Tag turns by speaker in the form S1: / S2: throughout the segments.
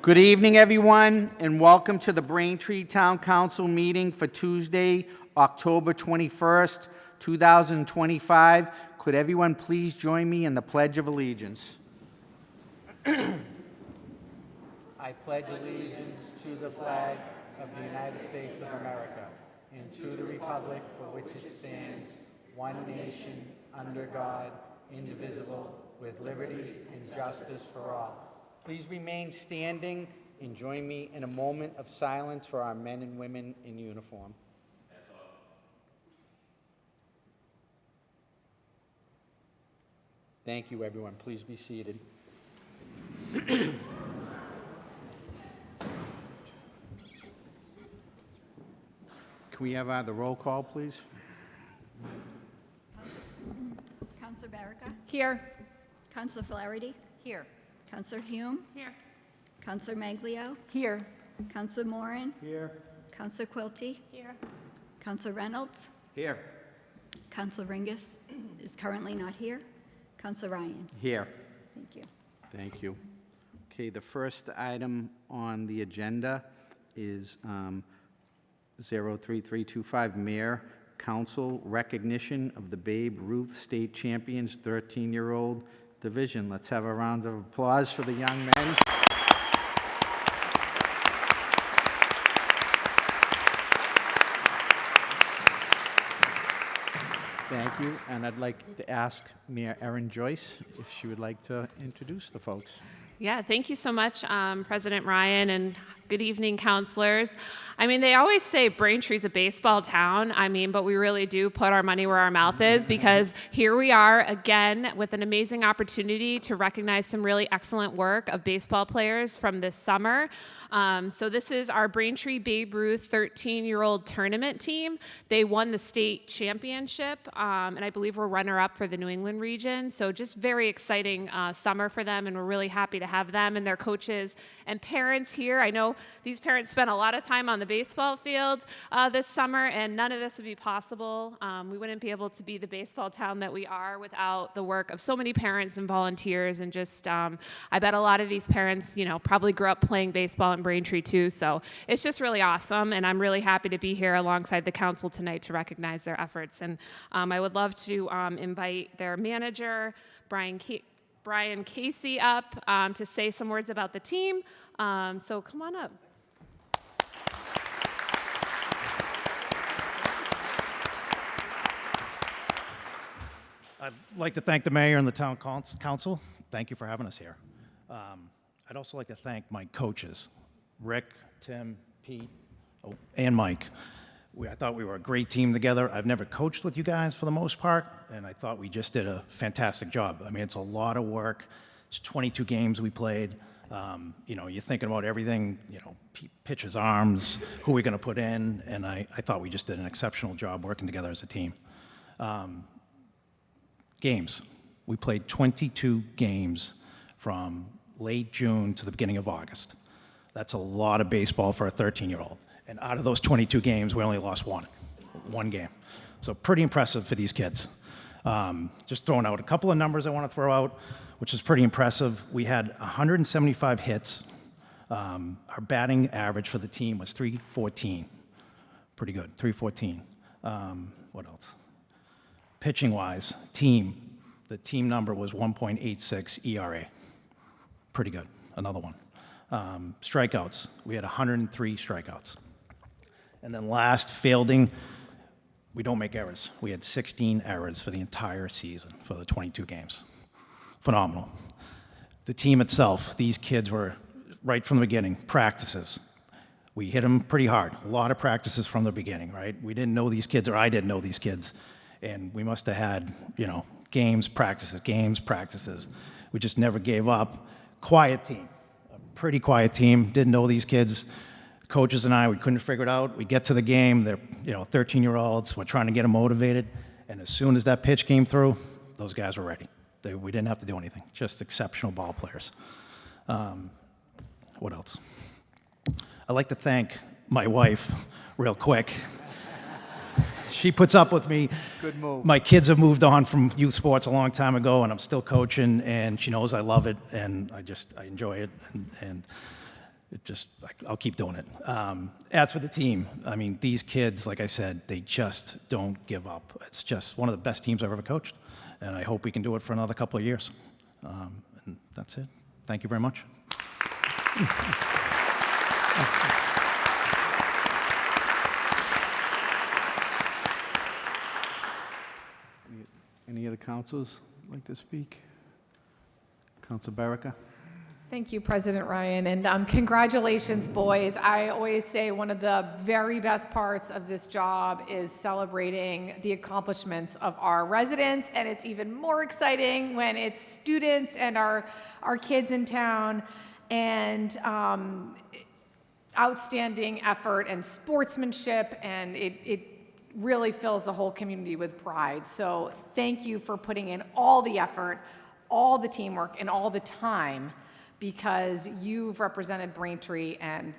S1: Good evening, everyone, and welcome to the Braintree Town Council meeting for Tuesday, October 21st, 2025. Could everyone please join me in the Pledge of Allegiance? I pledge allegiance to the flag of the United States of America and to the republic for which it stands, one nation, under God, indivisible, with liberty and justice for all. Please remain standing and join me in a moment of silence for our men and women in uniform. Thank you, everyone. Please be seated. Can we have the roll call, please?
S2: Councillor Baraka?
S3: Here.
S2: Councillor Flaherty?
S3: Here.
S2: Councillor Hume?
S3: Here.
S2: Councillor Maglio?
S3: Here.
S2: Councillor Moran?
S1: Here.
S2: Councillor Quilty?
S3: Here.
S2: Councillor Reynolds?
S1: Here.
S2: Councillor Ringus is currently not here. Councillor Ryan?
S1: Here.
S2: Thank you.
S1: Thank you. Okay, the first item on the agenda is 03325 Mayor Council recognition of the Babe Ruth State Champions 13-year-old division. Let's have a round of applause for the young men. Thank you, and I'd like to ask Mayor Erin Joyce if she would like to introduce the folks.
S3: Yeah, thank you so much, President Ryan, and good evening, councilors. I mean, they always say Braintree's a baseball town, but we really do put our money where our mouth is, because here we are again with an amazing opportunity to recognize some really excellent work of baseball players from this summer. So this is our Braintree Babe Ruth 13-year-old tournament team. They won the state championship, and I believe we're runner-up for the New England region. So just very exciting summer for them, and we're really happy to have them and their coaches and parents here. I know these parents spent a lot of time on the baseball field this summer, and none of this would be possible. We wouldn't be able to be the baseball town that we are without the work of so many parents and volunteers, and just I bet a lot of these parents, probably grew up playing baseball in Braintree too. So it's just really awesome, and I'm really happy to be here alongside the council tonight to recognize their efforts. And I would love to invite their manager, Brian Casey, up to say some words about the team. So come on up.
S4: I'd like to thank the mayor and the town council. Thank you for having us here. I'd also like to thank my coaches, Rick, Tim, Pete, and Mike. I thought we were a great team together. I've never coached with you guys for the most part, and I thought we just did a fantastic job. It's a lot of work. It's 22 games we played. You're thinking about everything, pitchers' arms, who we're going to put in, and I thought we just did an exceptional job working together as a team. Games. We played 22 games from late June to the beginning of August. That's a lot of baseball for a 13-year-old. And out of those 22 games, we only lost one game. So pretty impressive for these kids. Just throwing out a couple of numbers I want to throw out, which is pretty impressive. We had 175 hits. Our batting average for the team was .314. Pretty good, .314. What else? Pitching-wise, the team number was 1.86 ERA. Pretty good, another one. Strikeouts, we had 103 strikeouts. And then last, fielding, we don't make errors. We had 16 errors for the entire season for the 22 games. Phenomenal. The team itself, these kids were, right from the beginning, practices. We hit them pretty hard. A lot of practices from the beginning, right? We didn't know these kids, or I didn't know these kids. And we must have had, games, practices. We just never gave up. Quiet team, a pretty quiet team. Didn't know these kids. Coaches and I, we couldn't figure it out. We get to the game, they're 13-year-olds. We're trying to get them motivated. And as soon as that pitch came through, those guys were ready. We didn't have to do anything. Just exceptional ball players. What else? I'd like to thank my wife real quick. She puts up with me.
S1: Good move.
S4: My kids have moved on from youth sports a long time ago, and I'm still coaching, and she knows I love it, and I enjoy it. And I'll keep doing it. As for the team, I mean, these kids, like I said, they just don't give up. It's just one of the best teams I've ever coached, and I hope we can do it for another couple of years. And that's it. Thank you very much.
S1: Any other councils like to speak? Council Baraka?
S5: Thank you, President Ryan, and congratulations, boys. I always say one of the very best parts of this job is celebrating the accomplishments of our residents, and it's even more exciting when it's students and our kids in town, and outstanding effort and sportsmanship, and it really fills the whole community with pride. So thank you for putting in all the effort, all the teamwork, and all the time, because you've represented Braintree, and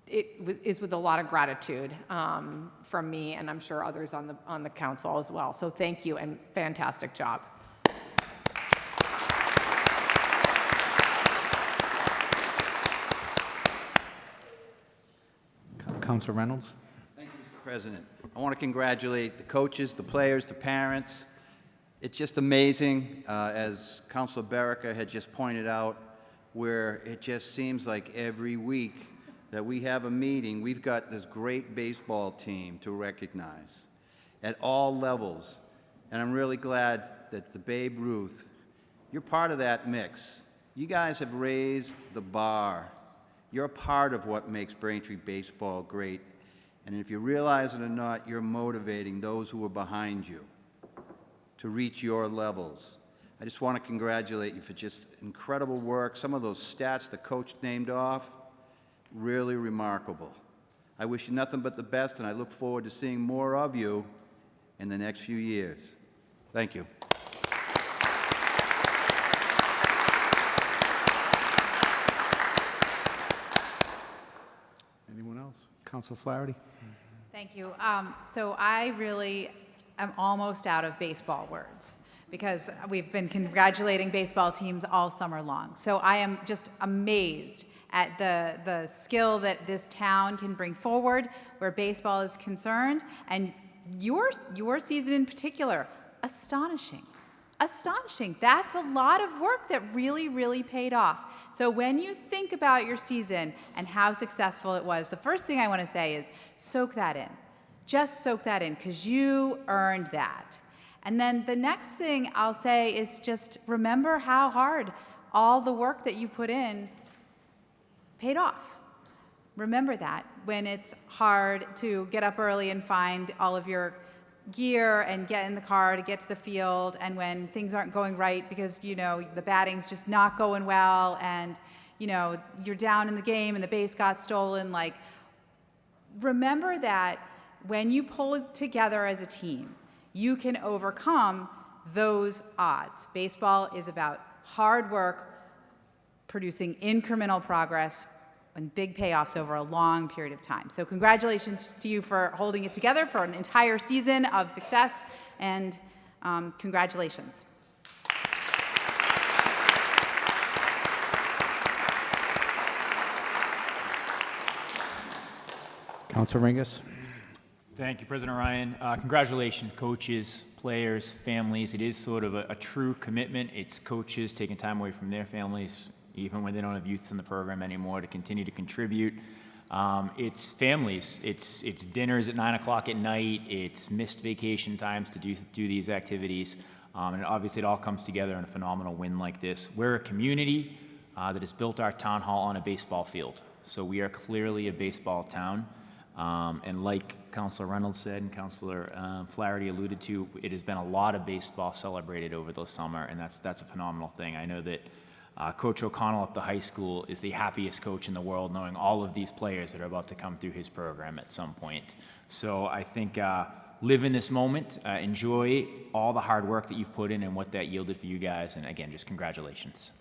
S5: it is with a lot of gratitude from me, and I'm sure others on the council as well. So thank you, and fantastic job.
S1: Council Reynolds?
S6: Thank you, Mr. President. I want to congratulate the coaches, the players, the parents. It's just amazing, as Councilor Baraka had just pointed out, where it just seems like every week that we have a meeting, we've got this great baseball team to recognize at all levels. And I'm really glad that the Babe Ruth, you're part of that mix. You guys have raised the bar. You're a part of what makes Braintree baseball great. And if you realize it or not, you're motivating those who are behind you to reach your levels. I just want to congratulate you for just incredible work. Some of those stats the coach named off, really remarkable. I wish you nothing but the best, and I look forward to seeing more of you in the next few years. Thank you.
S1: Anyone else? Council Flaherty?
S7: Thank you. So I really am almost out of baseball words because we've been congratulating baseball teams all summer long. So I am just amazed at the skill that this town can bring forward where baseball is concerned, and your season in particular, astonishing. Astonishing. That's a lot of work that really, really paid off. So when you think about your season and how successful it was, the first thing I want to say is soak that in. Just soak that in, because you earned that. And then the next thing I'll say is just remember how hard all the work that you put in paid off. Remember that when it's hard to get up early and find all of your gear and get in the car to get to the field, and when things aren't going right because, you know, the batting's just not going well, and, you know, you're down in the game and the base got stolen. Like, remember that when you pull together as a team, you can overcome those odds. Baseball is about hard work, producing incremental progress and big payoffs over a long period of time. So congratulations to you for holding it together for an entire season of success, and congratulations.
S1: Council Ringus?
S8: Thank you, President Ryan. Congratulations, coaches, players, families. It is sort of a true commitment. It's coaches taking time away from their families, even when they don't have youths in the program anymore, to continue to contribute. It's families. It's dinners at 9 o'clock at night. It's missed vacation times to do these activities. And obviously, it all comes together in a phenomenal win like this. We're a community that has built our town hall on a baseball field. So we are clearly a baseball town. And like Councilor Reynolds said and Councilor Flaherty alluded to, it has been a lot of baseball celebrated over the summer, and that's a phenomenal thing. I know that Coach O'Connell at the high school is the happiest coach in the world, knowing all of these players that are about to come through his program at some point. So I think live in this moment, enjoy all the hard work that you've put in and what that yielded for you guys, and again, just congratulations.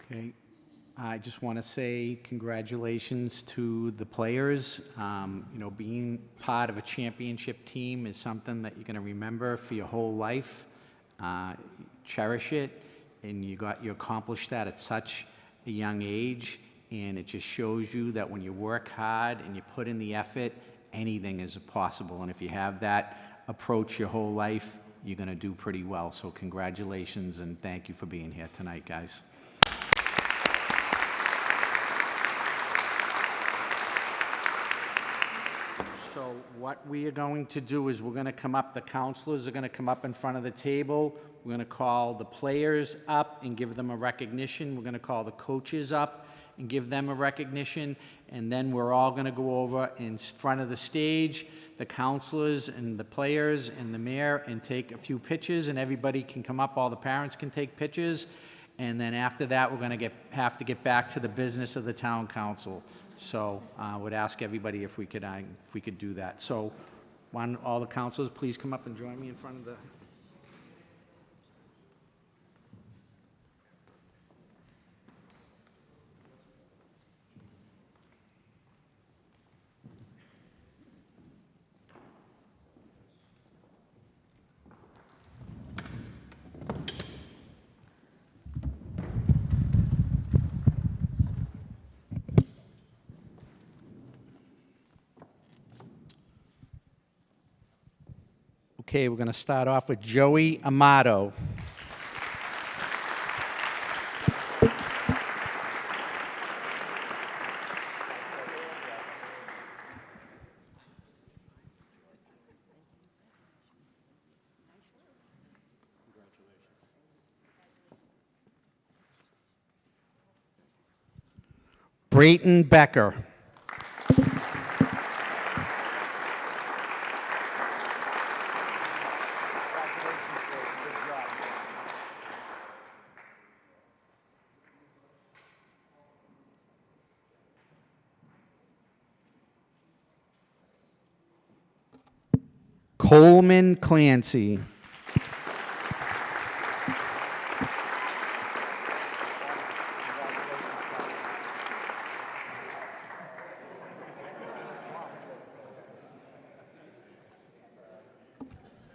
S1: Okay. I just want to say congratulations to the players. Being part of a championship team is something that you're going to remember for your whole life. Cherish it, and you accomplished that at such a young age, and it just shows you that when you work hard and you put in the effort, anything is possible. And if you have that approach your whole life, you're going to do pretty well. So congratulations, and thank you for being here tonight, guys. So what we are going to do is we're going to come up, the counselors are going to come up in front of the table. We're going to call the players up and give them a recognition. We're going to call the coaches up and give them a recognition. And then we're all going to go over in front of the stage, the counselors and the players and the mayor, and take a few pictures, and everybody can come up, all the parents can take pictures. And then after that, we're going to have to get back to the business of the town council. So I would ask everybody if we could do that. So why don't all the councilors please come up and join me in front of the... Okay, we're going to start off with Joey Amato. Brayton Becker. Coleman Clancy.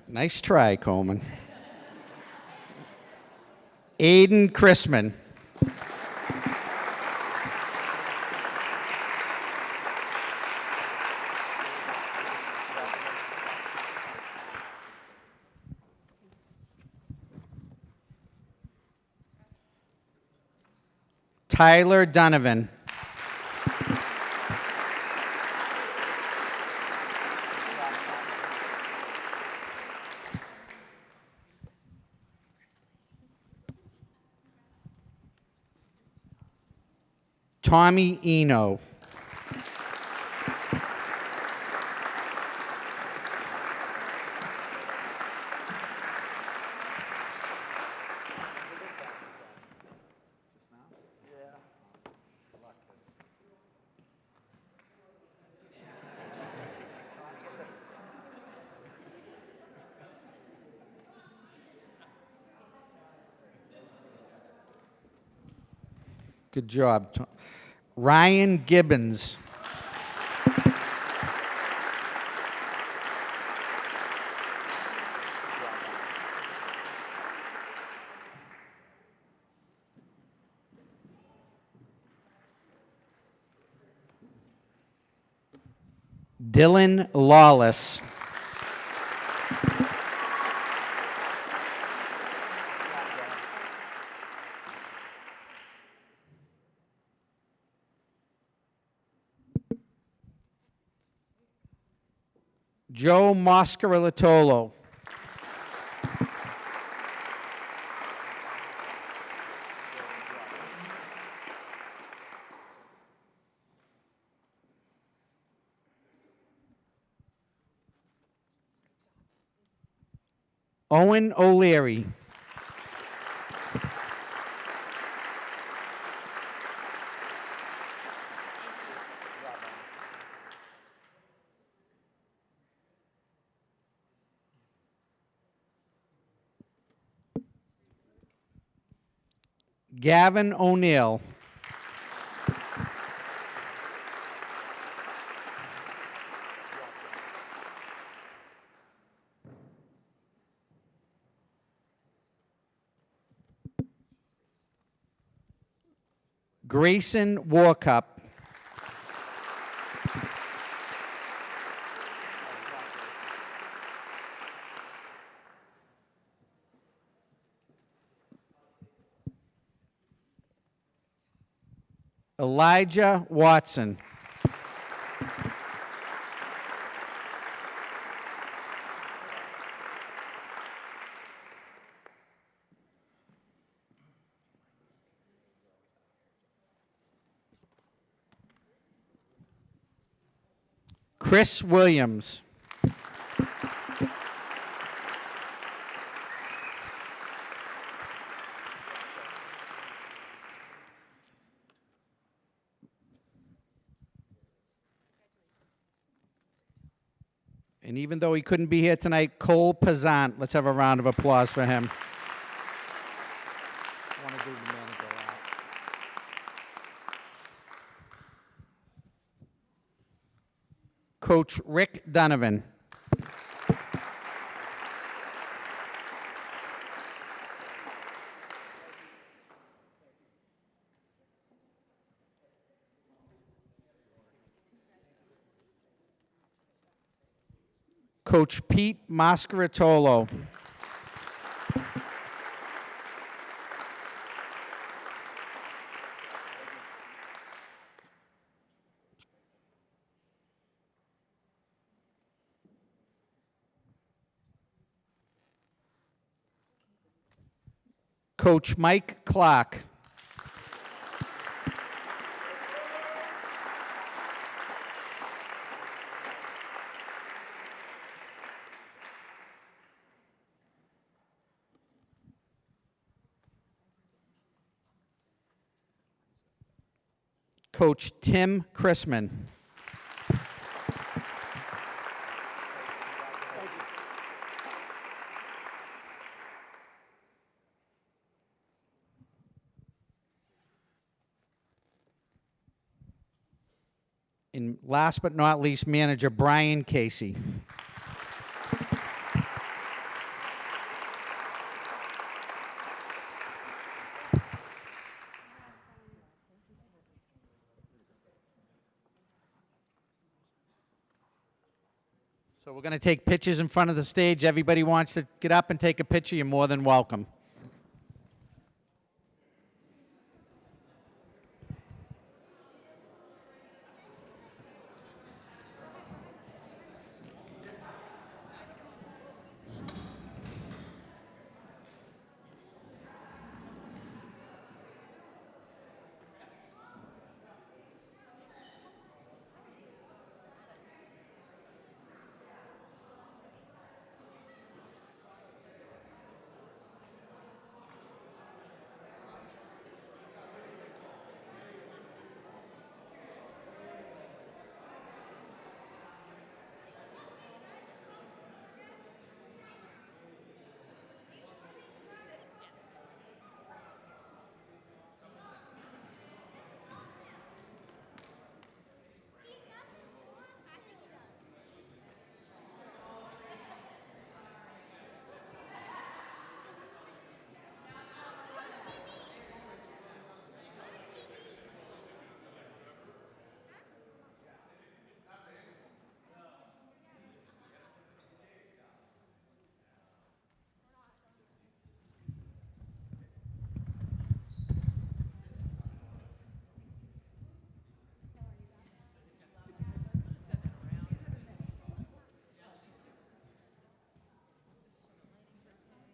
S1: Nice try, Coleman. Aiden Chrisman. Tyler Donovan. Tommy Eno. Good job. Ryan Gibbons. Dylan Lawless. Joe Moscarilatolo. Owen O'Leary. Gavin O'Neill. Grayson Warcup. Elijah Watson. Chris Williams. And even though he couldn't be here tonight, Cole Pazant. Let's have a round of applause for him. I want to do the manager last. Coach Rick Donovan. Coach Pete Mascaritolo. Coach Mike Clark. Coach Tim Chrisman. And last but not least, manager Brian Casey. So we're going to take pictures in front of the stage. Everybody wants to get up and take a picture, you're more than welcome.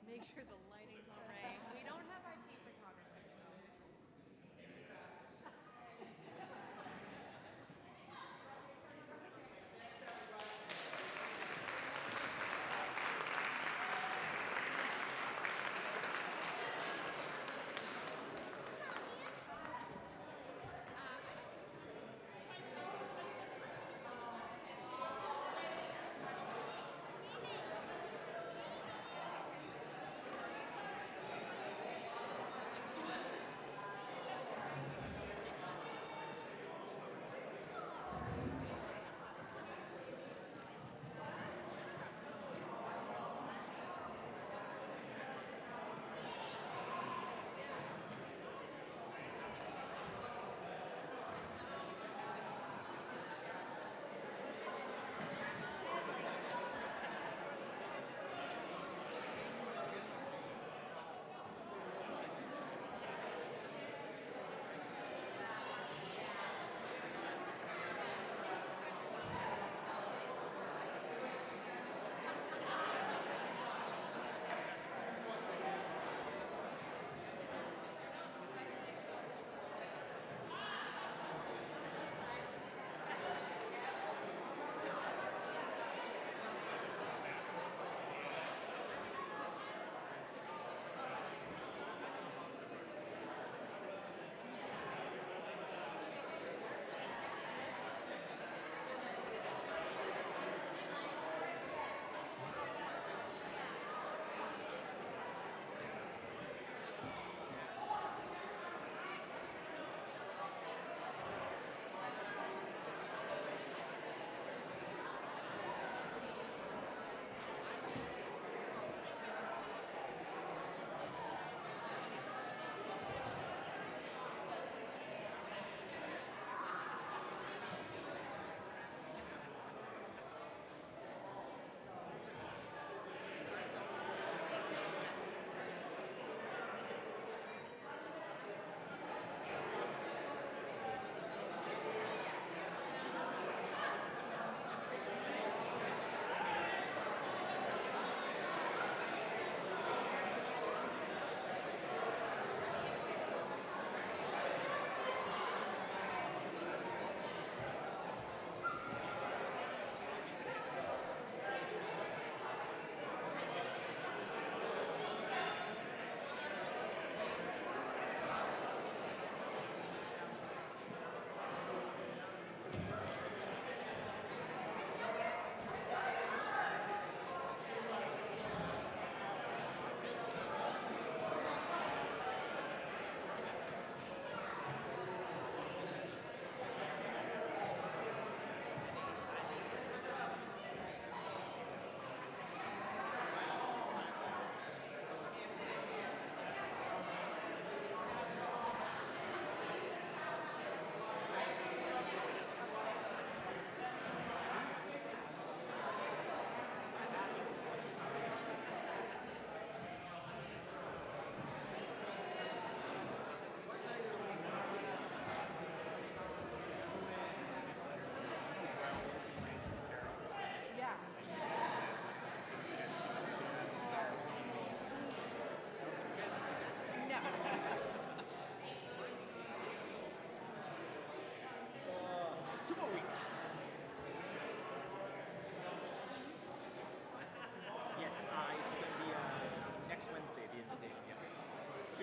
S9: Make sure the lighting's all right. We don't have our team photographer.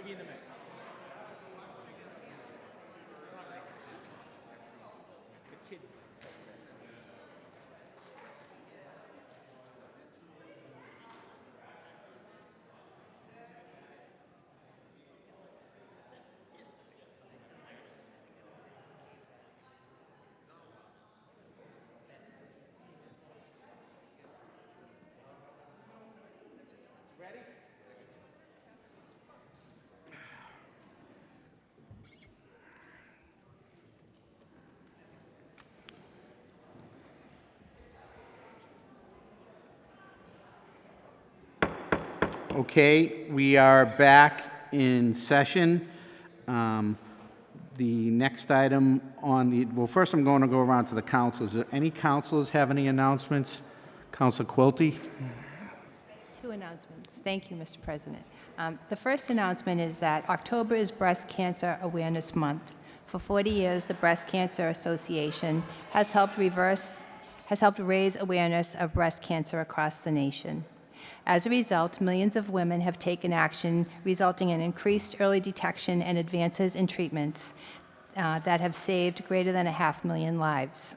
S8: Maybe in the middle. The kids.
S1: Okay, we are back in session. The next item on the, well, first I'm going to go around to the councils. Do any councilors have any announcements? Council Quilty?
S10: Two announcements. Thank you, Mr. President. The first announcement is that October is Breast Cancer Awareness Month. For 40 years, the Breast Cancer Association has helped raise awareness of breast cancer across the nation. As a result, millions of women have taken action, resulting in increased early detection and advances in treatments that have saved greater than 500,000 lives.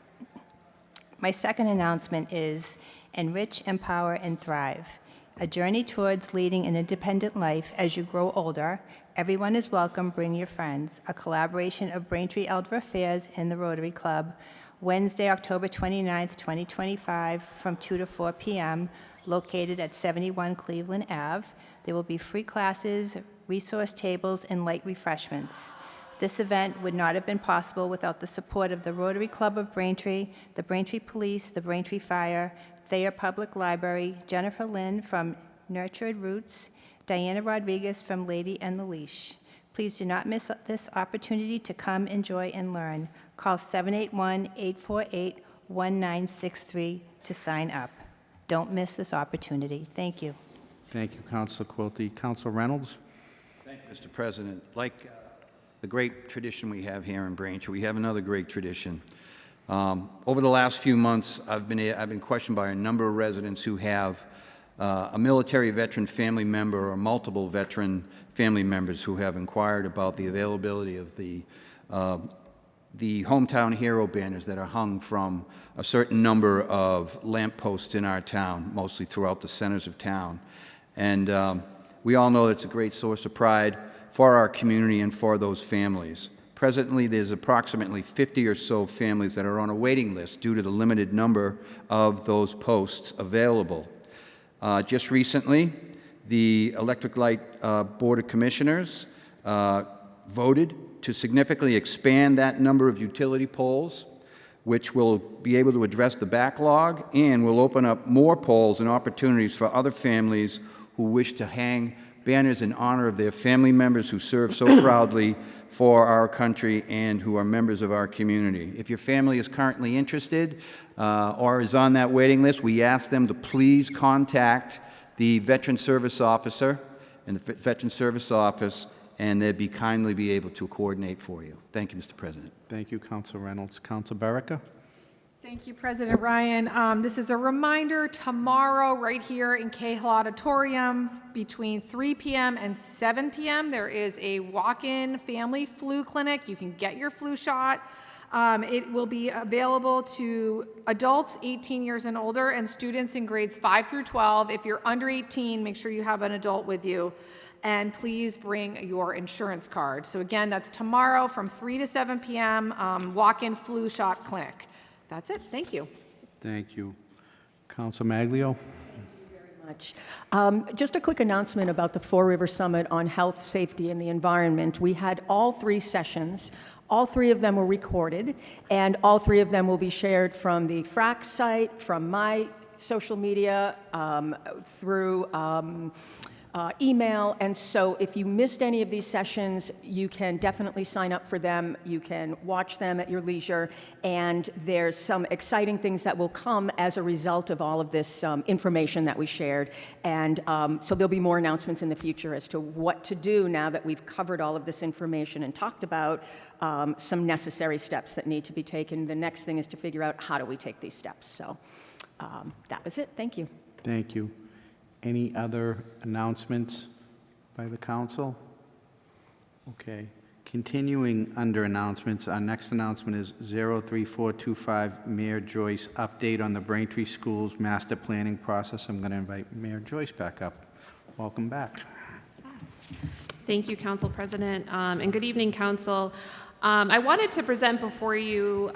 S10: My second announcement is Enrich, Empower, and Thrive, a journey towards leading an independent life as you grow older. Everyone is welcome. Bring your friends. A collaboration of Braintree Elder Affairs and the Rotary Club, Wednesday, October 29th, 2025, from 2 to 4 p.m., located at 71 Cleveland Ave. There will be free classes, resource tables, and light refreshments. This event would not have been possible without the support of the Rotary Club of Braintree, the Braintree Police, the Braintree Fire, Thayer Public Library, Jennifer Lynn from Nurtured Roots, Diana Rodriguez from Lady and the Leash. Please do not miss this opportunity to come, enjoy, and learn. Call 781-848-1963 to sign up. Don't miss this opportunity. Thank you.
S1: Thank you, Council Quilty. Council Reynolds?
S6: Thank you, Mr. President. Like the great tradition we have here in Braintree, we have another great tradition. Over the last few months, I've been questioned by a number of residents who have a military veteran family member or multiple veteran family members who have inquired about the availability of the hometown hero banners that are hung from a certain number of lampposts in our town, mostly throughout the centers of town. And we all know it's a great source of pride for our community and for those families. Presently, there's approximately 50 or so families that are on a waiting list due to the limited number of those posts available. Just recently, the Electric Light Board of Commissioners voted to significantly expand that number of utility poles, which will be able to address the backlog and will open up more poles and opportunities for other families who wish to hang banners in honor of their family members who serve so proudly for our country and who are members of our community. If your family is currently interested or is on that waiting list, we ask them to please contact the Veteran Service Officer and the Veteran Service Office, and they'd kindly be able to coordinate for you. Thank you, Mr. President.
S1: Thank you, Council Reynolds. Council Berica?
S5: Thank you, President Ryan. This is a reminder, tomorrow, right here in Cahill Auditorium, between 3 p.m. and 7 p.m., there is a walk-in family flu clinic. You can get your flu shot. It will be available to adults 18 years and older and students in grades 5 through 12. If you're under 18, make sure you have an adult with you. And please bring your insurance card. So again, that's tomorrow from 3 to 7 p.m., walk-in flu shot clinic. That's it. Thank you.
S1: Thank you. Council Maglio?
S11: Much. Just a quick announcement about the Four River Summit on Health, Safety, and the Environment. We had all 3 sessions. All 3 of them were recorded, and all 3 of them will be shared from the FRAC site, from my social media, through email. And so if you missed any of these sessions, you can definitely sign up for them. You can watch them at your leisure. And there's some exciting things that will come as a result of all of this information that we shared. And so there'll be more announcements in the future as to what to do now that we've covered all of this information and talked about some necessary steps that need to be taken. The next thing is to figure out how do we take these steps. So that was it. Thank you.
S1: Thank you. Any other announcements by the council? Okay. Continuing under announcements, our next announcement is 03425, Mayor Joyce, update on the Braintree Schools master planning process. I'm going to invite Mayor Joyce back up. Welcome back.
S3: Thank you, Council President, and good evening, Council. I wanted to present before you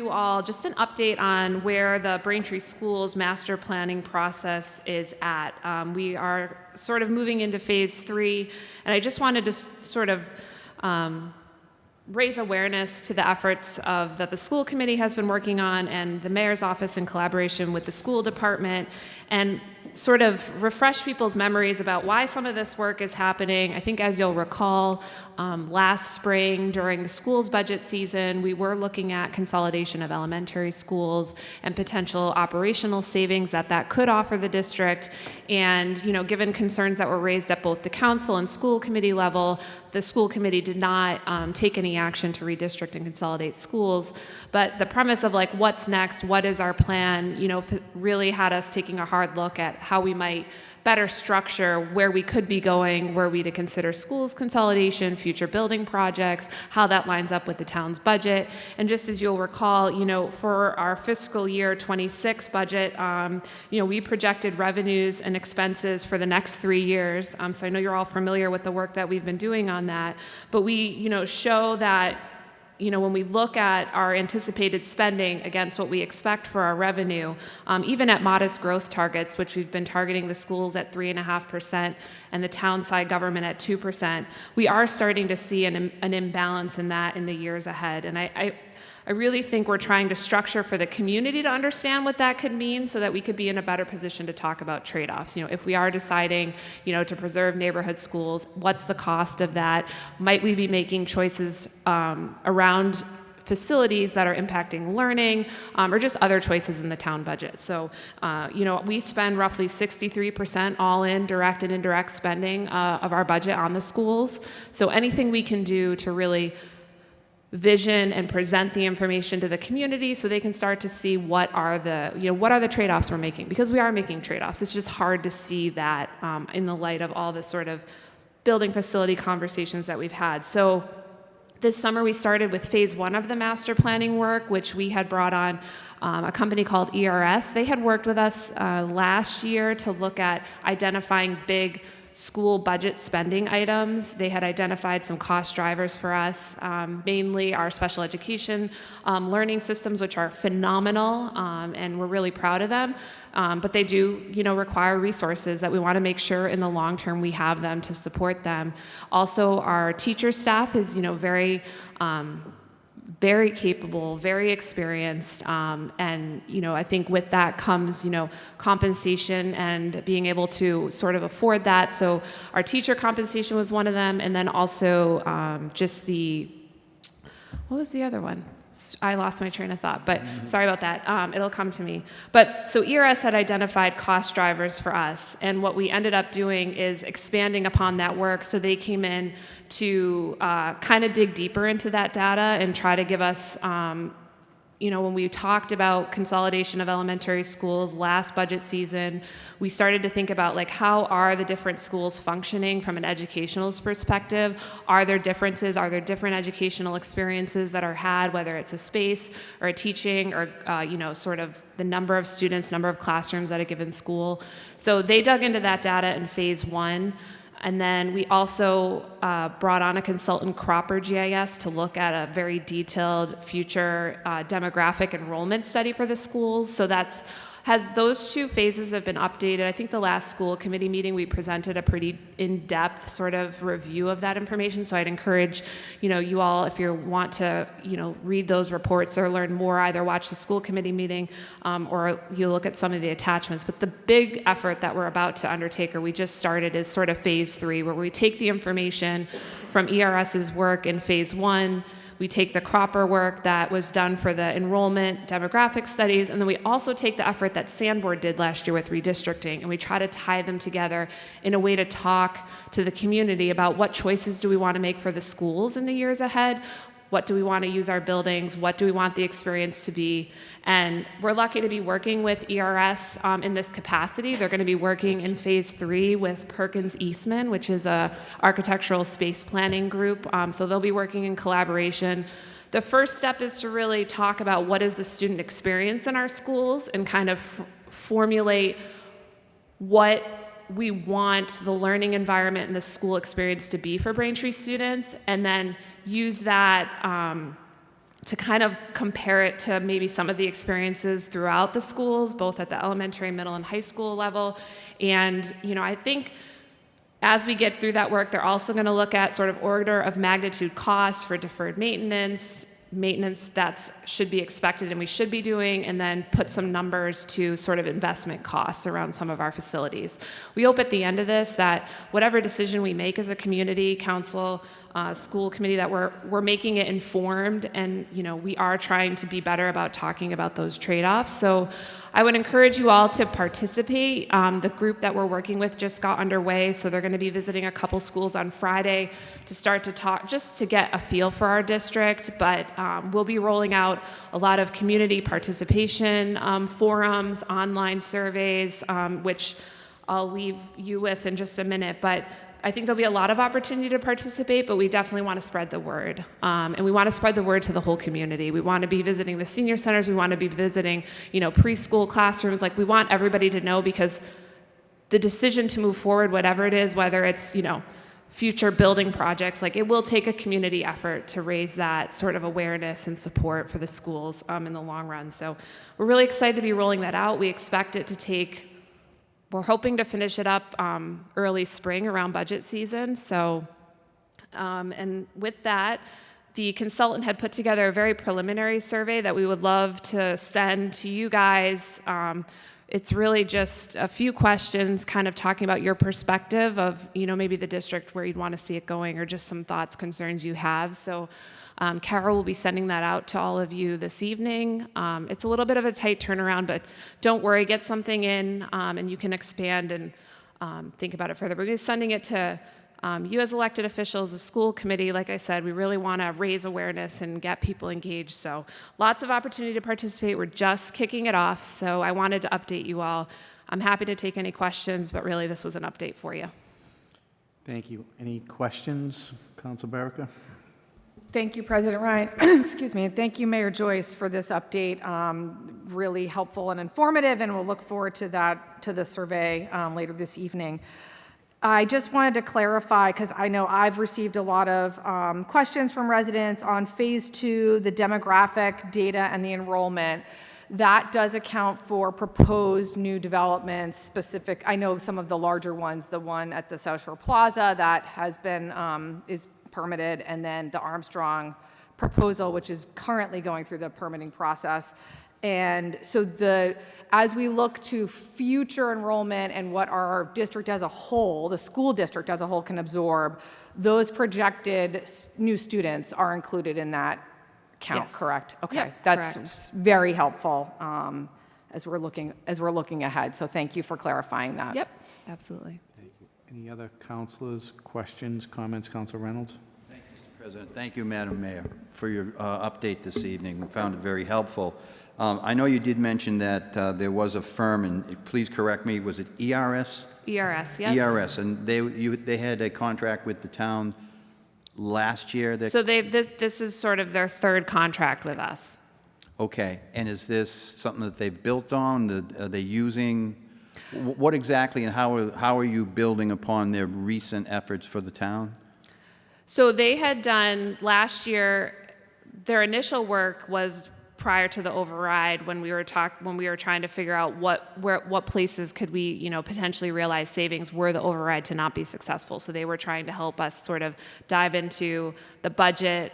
S3: all just an update on where the Braintree Schools master planning process is at. We are sort of moving into phase 3, and I just wanted to sort of raise awareness to the efforts that the school committee has been working on and the mayor's office in collaboration with the school department, and sort of refresh people's memories about why some of this work is happening. I think, as you'll recall, last spring during the school's budget season, we were looking at consolidation of elementary schools and potential operational savings that could offer the district. And, given concerns that were raised at both the council and school committee level, the school committee did not take any action to redistrict and consolidate schools. But the premise of what's next, what is our plan, really had us taking a hard look at how we might better structure where we could be going, were we to consider schools consolidation, future building projects, how that lines up with the town's budget. And just as you'll recall, for our fiscal year 26 budget, we projected revenues and expenses for the next 3 years. So I know you're all familiar with the work that we've been doing on that, but we, show that when we look at our anticipated spending against what we expect for our revenue, even at modest growth targets, which we've been targeting the schools at 3.5% and the town side government at 2%, we are starting to see an imbalance in that in the years ahead. And I really think we're trying to structure for the community to understand what that could mean so that we could be in a better position to talk about trade-offs. If we are deciding, to preserve neighborhood schools, what's the cost of that? Might we be making choices around facilities that are impacting learning, or just other choices in the town budget? So, we spend roughly 63% all in direct and indirect spending of our budget on the schools. So anything we can do to really vision and present the information to the community so they can start to see what are the trade-offs we're making, because we are making trade-offs. It's just hard to see that in the light of all the sort of building facility conversations that we've had. So this summer we started with phase 1 of the master planning work, which we had brought on a company called ERS. They had worked with us last year to look at identifying big school budget spending items. They had identified some cost drivers for us, mainly our special education learning systems, which are phenomenal, and we're really proud of them. But they do, require resources that we want to make sure in the long term we have them to support them. Also, our teacher staff is, very capable, very experienced, and I think with that comes compensation and being able to sort of afford that. So our teacher compensation was one of them, and then also what was the other one? I lost my train of thought, but sorry about that. It'll come to me. But so ERS had identified cost drivers for us, and what we ended up doing is expanding upon that work. So they came in to kind of dig deeper into that data and try to give us, when we talked about consolidation of elementary schools last budget season, we started to think about how are the different schools functioning from an educational perspective? Are there differences? Are there different educational experiences that are had, whether it's a space or a teaching or, sort of the number of students, number of classrooms at a given school? So they dug into that data in phase 1. And then we also brought on a consultant, Cropper GIS, to look at a very detailed future demographic enrollment study for the schools. So those 2 phases have been updated. I think the last school committee meeting, we presented a pretty in-depth sort of review of that information. So I'd encourage, you all, if you want to, read those reports or learn more, either watch the school committee meeting or you look at some of the attachments. But the big effort that we're about to undertake, or we just started, is sort of phase 3, where we take the information from ERS's work in phase 1, we take the Cropper work that was done for the enrollment demographic studies, and then we also take the effort that Sandboard did last year with redistricting, and we try to tie them together in a way to talk to the community about what choices do we want to make for the schools in the years ahead. what do we want to use our buildings, what do we want the experience to be. And we're lucky to be working with ERS in this capacity. They're going to be working in phase 3 with Perkins Eastman, which is a architectural space planning group. So they'll be working in collaboration. The first step is to really talk about what is the student experience in our schools and kind of formulate what we want the learning environment and the school experience to be for Braintree students, and then use that to kind of compare it to maybe some of the experiences throughout the schools, both at the elementary, middle, and high school level. And, I think as we get through that work, they're also going to look at sort of order of magnitude costs for deferred maintenance that should be expected and we should be doing, and then put some numbers to sort of investment costs around some of our facilities. We hope at the end of this that whatever decision we make as a community, council, school committee, that we're making it informed, and we are trying to be better about talking about those trade-offs. So I would encourage you all to participate. The group that we're working with just got underway, so they're going to be visiting a couple schools on Friday to start to talk, just to get a feel for our district. But we'll be rolling out a lot of community participation forums, online surveys, which I'll leave you with in just a minute. But I think there'll be a lot of opportunity to participate, but we definitely want to spread the word. And we want to spread the word to the whole community. We want to be visiting the senior centers. We want to be visiting, preschool classrooms. Like, we want everybody to know, because the decision to move forward, whatever it is, whether it's, future building projects, like, it will take a community effort to raise that sort of awareness and support for the schools in the long run. So we're really excited to be rolling that out. We expect it to take, we're hoping to finish it up early spring around budget season. So, and with that, the consultant had put together a very preliminary survey that we would love to send to you guys. It's really just a few questions kind of talking about your perspective of, maybe the district where you'd want to see it going, or just some thoughts, concerns you have. So Carol will be sending that out to all of you this evening. It's a little bit of a tight turnaround, but don't worry, get something in, and you can expand and think about it further. We're going to be sending it to you as elected officials, the school committee. Like I said, we really want to raise awareness and get people engaged. So lots of opportunity to participate. We're just kicking it off, so I wanted to update you all. I'm happy to take any questions, but really this was an update for you.
S1: Thank you. Any questions, Council Baraka?
S5: Thank you, President Ryan. Excuse me. And thank you, Mayor Joyce, for this update. Really helpful and informative, and we'll look forward to the survey later this evening. I just wanted to clarify, because I know I've received a lot of questions from residents on phase 2, the demographic data and the enrollment. That does account for proposed new developments specific. I know some of the larger ones, the one at the South Shore Plaza that has been, is permitted, and then the Armstrong proposal, which is currently going through the permitting process. And so as we look to future enrollment and what our district as a whole, the school district as a whole, can absorb, those projected new students are included in that count,
S3: Yes.
S5: Correct? Okay,
S3: Yep,
S5: that's
S3: correct.
S5: very helpful as we're looking ahead. So thank you for clarifying that.
S3: Yep, absolutely.
S1: Any other councilors, questions, comments? Council Reynolds?
S6: President, thank you, Madam Mayor, for your update this evening. We found it very helpful. I know you did mention that there was a firm, and please correct me, was it ERS?
S3: ERS, yes.
S6: ERS, and they had a contract with the town last year. That,
S3: So this is sort of their third contract with us.
S6: okay, and is this something that they've built on? Are they using? What exactly, and how are you building upon their recent efforts for the town?
S3: So they had done last year, their initial work was prior to the override, when we were trying to figure out what places could we potentially realize savings were the override to not be successful. So they were trying to help us sort of dive into the budget.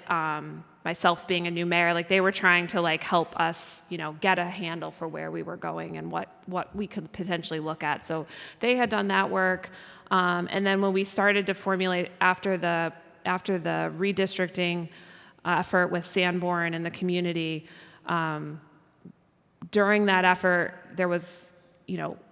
S3: Myself being a new mayor, like, they were trying to help us get a handle for where we were going and what we could potentially look at. So they had done that work, and then when we started to formulate after the redistricting effort with Sanborn and the community. During that effort, there was,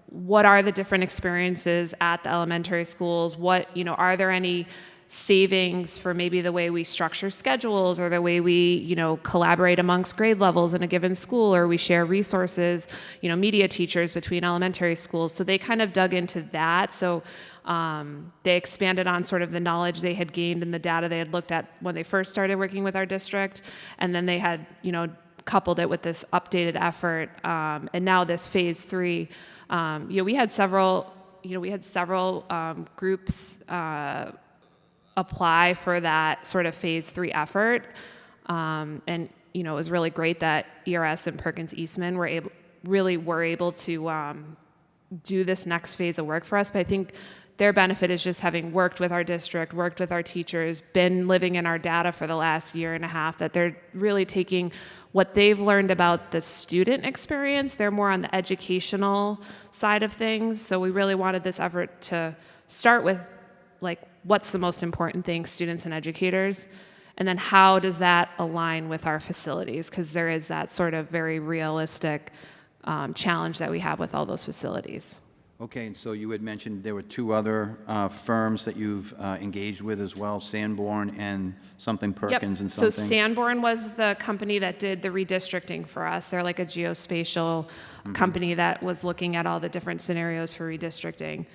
S3: what are the different experiences at the elementary schools? Are there any savings for maybe the way we structure schedules or the way we, collaborate amongst grade levels in a given school, or we share resources, media teachers between elementary schools. So they kind of dug into that. So they expanded on sort of the knowledge they had gained and the data they had looked at when they first started working with our district. And then they had, coupled it with this updated effort. And now this phase 3, we had several, groups apply for that sort of phase 3 effort. And, it was really great that ERS and Perkins Eastman were able to do this next phase of work for us. But I think their benefit is just having worked with our district, worked with our teachers, been living in our data for the last year and a half, that they're really taking what they've learned about the student experience. They're more on the educational side of things. So we really wanted this effort to start with, like, what's the most important thing, students and educators, and then how does that align with our facilities? Because there is that sort of very realistic challenge that we have with all those facilities.
S6: Okay, and so you had mentioned there were 2 other firms that you've engaged with as well, Sanborn and something Perkins and something.
S3: So Sanborn was the company that did the redistricting for us. They're like a geospatial company that was looking at all the different scenarios for redistricting.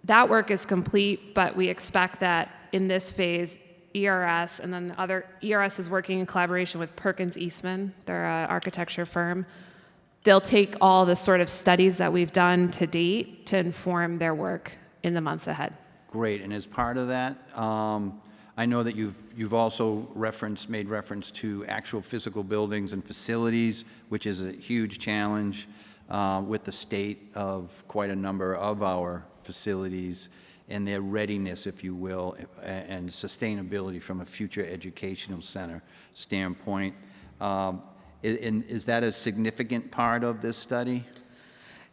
S3: That work is complete, but we expect that in this phase, ERS, and then the other, ERS is working in collaboration with Perkins Eastman. They're an architecture firm. They'll take all the sort of studies that we've done to date to inform their work in the months ahead.
S6: Great, and as part of that, I know that you've also made reference to actual physical buildings and facilities, which is a huge challenge with the state of quite a number of our facilities and their readiness, if you will, and sustainability from a future educational center standpoint. Is that a significant part of this study?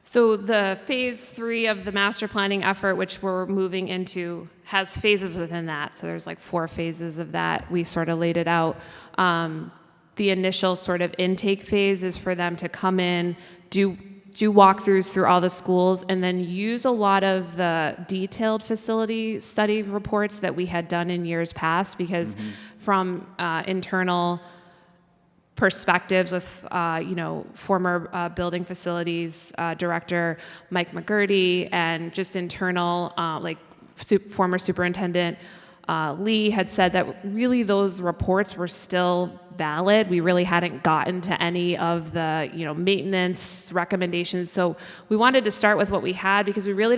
S3: So the phase 3 of the master planning effort, which we're moving into, has phases within that. So there's like 4 phases of that. We sort of laid it out. The initial sort of intake phase is for them to come in, do walkthroughs through all the schools, and then use a lot of the detailed facility study reports that we had done in years past, because from internal perspectives with, former building facilities director Mike McGurty, and just internal, former superintendent Lee had said that really those reports were still valid. We really hadn't gotten to any of the, maintenance recommendations. So we wanted to start with what we had, because we really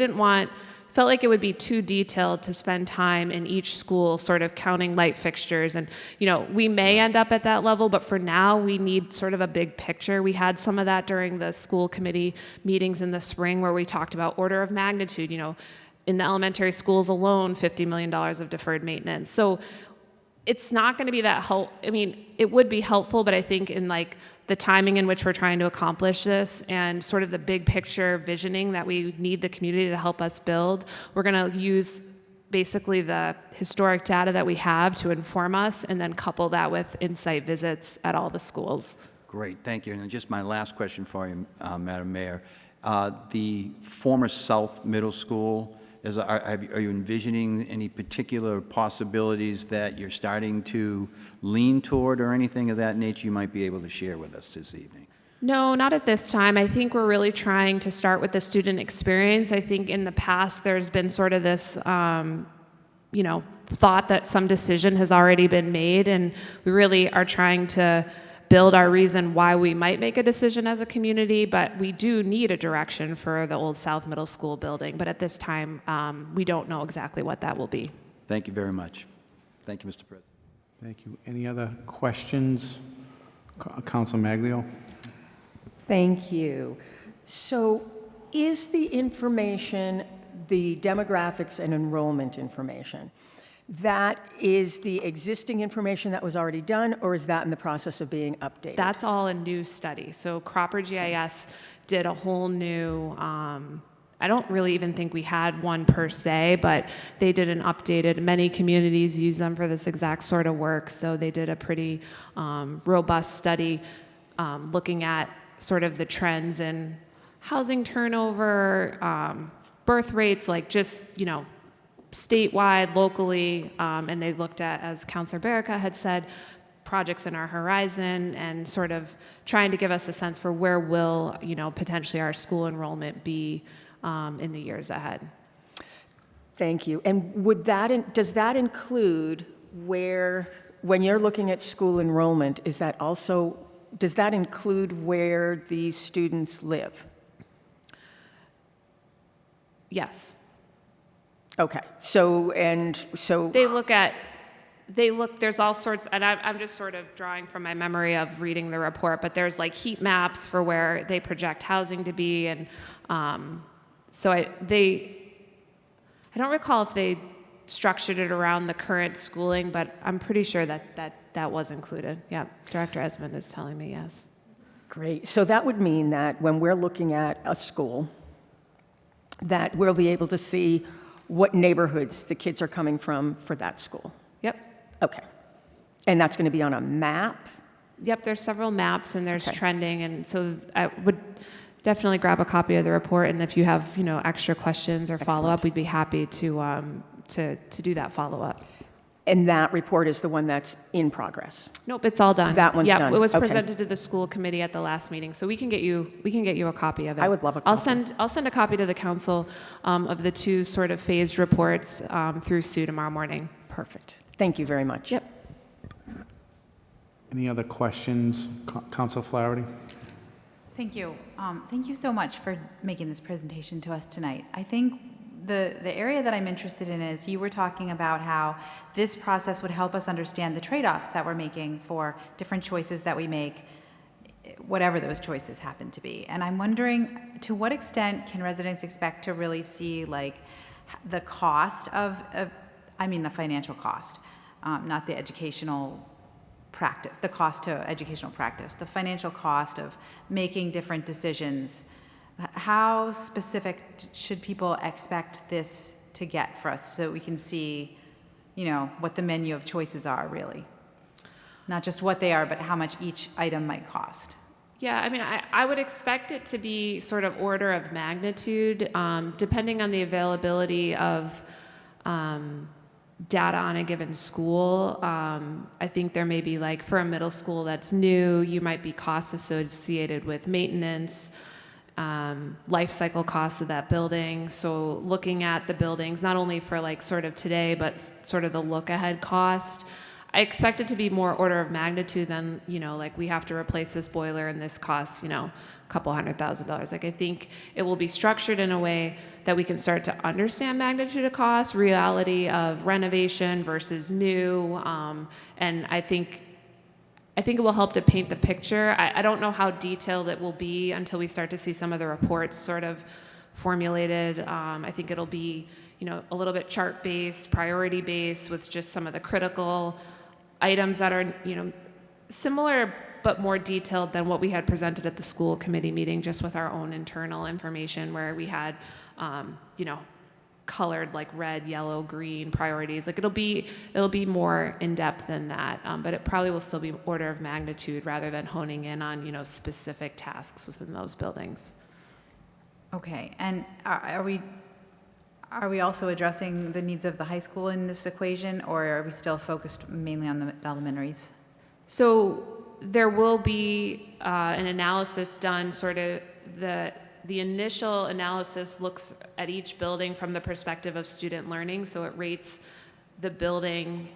S3: felt like it would be too detailed to spend time in each school sort of counting light fixtures. And, we may end up at that level, but for now we need sort of a big picture. We had some of that during the school committee meetings in the spring, where we talked about order of magnitude, in the elementary schools alone, $50 million of deferred maintenance. So it's not going to be that it would be helpful, but I think in the timing in which we're trying to accomplish this and sort of the big picture visioning that we need the community to help us build, we're going to use basically the historic data that we have to inform us, and then couple that with insight visits at all the schools.
S6: Great, thank you. And just my last question for you, Madam Mayor. The former South Middle School, are you envisioning any particular possibilities that you're starting to lean toward, or anything of that nature you might be able to share with us this evening?
S3: No, not at this time. I think we're really trying to start with the student experience. I think in the past there's been sort of this, thought that some decision has already been made, and we really are trying to build our reason why we might make a decision as a community, but we do need a direction for the old South Middle School building. But at this time, we don't know exactly what that will be.
S6: Thank you very much. Thank you, Mr. President.
S1: Thank you. Any other questions? Council Maglio?
S11: Thank you. So is the information, the demographics and enrollment information, that is the existing information that was already done, or is that in the process of being updated?
S3: That's all a new study. So Cropper GIS did a whole new, I don't really even think we had one per se, but they did an updated, many communities use them for this exact sort of work. So they did a pretty robust study looking at sort of the trends in housing turnover, birth rates, statewide, locally, and they looked at, as Councilor Baraka had said, projects in our horizon and sort of trying to give us a sense for where will, potentially our school enrollment be in the years ahead.
S11: Thank you. And does that include where, when you're looking at school enrollment, does that include where these students live?
S3: Yes.
S11: Okay. So
S3: there's all sorts, and I'm just sort of drawing from my memory of reading the report, but there's like heat maps for where they project housing to be, and so I don't recall if they structured it around the current schooling, but I'm pretty sure that was included. Yeah, Director Esmond is telling me yes.
S11: Great. So that would mean that when we're looking at a school, that we'll be able to see what neighborhoods the kids are coming from for that school.
S3: Yep.
S11: Okay. And that's going to be on a map?
S3: Yep, there's several maps and there's
S11: Okay.
S3: trending, and so I would definitely grab a copy of the report, and if you have, extra questions or follow-up, we'd be happy to do that follow-up.
S11: And that report is the one that's in progress?
S3: Nope, it's all done.
S11: That one's
S3: yeah,
S11: done.
S3: It was
S11: Okay.
S3: presented to the school committee at the last meeting, so we can get you a copy of it.
S11: I would love a
S3: I'll
S11: copy.
S3: send a copy to the council of the two sort of phased reports through Sue tomorrow morning.
S11: Perfect. Thank you very much.
S3: Yep.
S12: Any other questions? Council Flaherty?
S7: Thank you. Thank you so much for making this presentation to us tonight. I think the area that I'm interested in is you were talking about how this process would help us understand the trade-offs that we're making for different choices that we make, whatever those choices happen to be. And I'm wondering, to what extent can residents expect to really see like the cost of the financial cost, not the educational practice, the cost to educational practice, the financial cost of making different decisions. How specific should people expect this to get for us so that we can see, what the menu of choices are really? Not just what they are, but how much each item might cost.
S3: Yeah, I would expect it to be sort of order of magnitude, depending on the availability of data on a given school. I think there may be, like, for a middle school that's new, you might be costs associated with maintenance, life cycle costs of that building. So looking at the buildings, not only for like sort of today, but sort of the look ahead cost, I expect it to be more order of magnitude than, like we have to replace this boiler and this costs, a couple $100,000. Like, I think it will be structured in a way that we can start to understand magnitude of cost, reality of renovation versus new. And I think it will help to paint the picture. I don't know how detailed it will be until we start to see some of the reports sort of formulated. I think it'll be, a little bit chart-based, priority-based, with just some of the critical items that are, similar but more detailed than what we had presented at the school committee meeting, just with our own internal information, where we had, colored like red, yellow, green priorities. Like, it'll be more in depth than that, but it probably will still be order of magnitude rather than honing in on, specific tasks within those buildings.
S7: Okay, and are we also addressing the needs of the high school in this equation, or are we still focused mainly on the elementaries?
S3: So there will be an analysis done, sort of the initial analysis looks at each building from the perspective of student learning, so it rates the building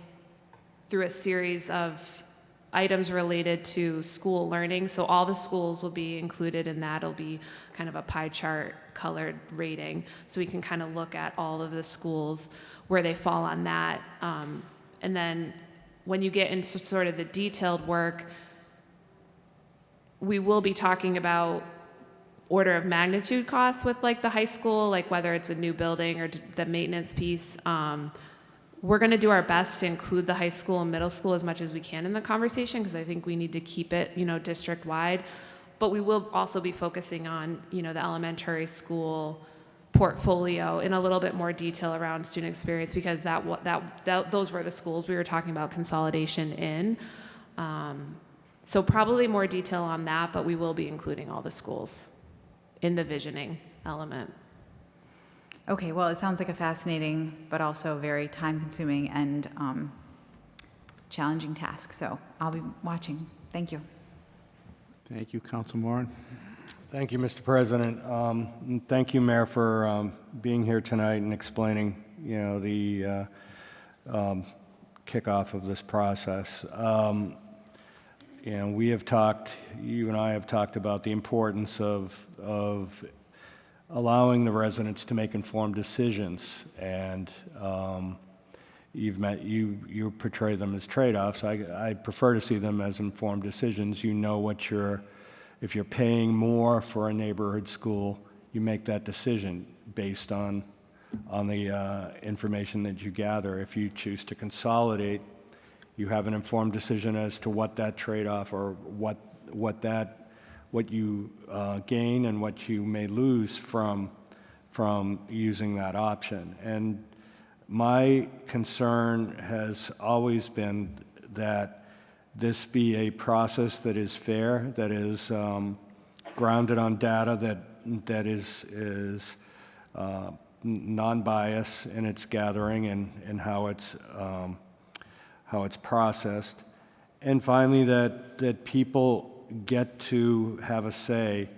S3: through a series of items related to school learning. So all the schools will be included in that. It'll be kind of a pie chart colored rating, so we can kind of look at all of the schools where they fall on that. And then when you get into sort of the detailed work, we will be talking about order of magnitude costs with like the high school, like whether it's a new building or the maintenance piece. We're going to do our best to include the high school and middle school as much as we can in the conversation, because I think we need to keep it, district wide. But we will also be focusing on, the elementary school portfolio in a little bit more detail around student experience, because those were the schools we were talking about consolidation in. So probably more detail on that, but we will be including all the schools in the visioning element.
S7: Okay, well, it sounds like a fascinating, but also very time-consuming and challenging task, so I'll be watching. Thank you.
S12: Thank you, Council Moran.
S13: Thank you, Mr. President. And thank you, Mayor, for being here tonight and explaining, the kickoff of this process. We have talked, you and I have talked about the importance of allowing the residents to make informed decisions, and you portray them as trade-offs. I prefer to see them as informed decisions. You know if you're paying more for a neighborhood school, you make that decision based on the information that you gather. If you choose to consolidate, you have an informed decision as to what that trade-off or what you gain and what you may lose from using that option. And my concern has always been that this be a process that is fair, that is grounded on data, that is non-biased in its gathering and how it's processed. And finally, that people get to have a say,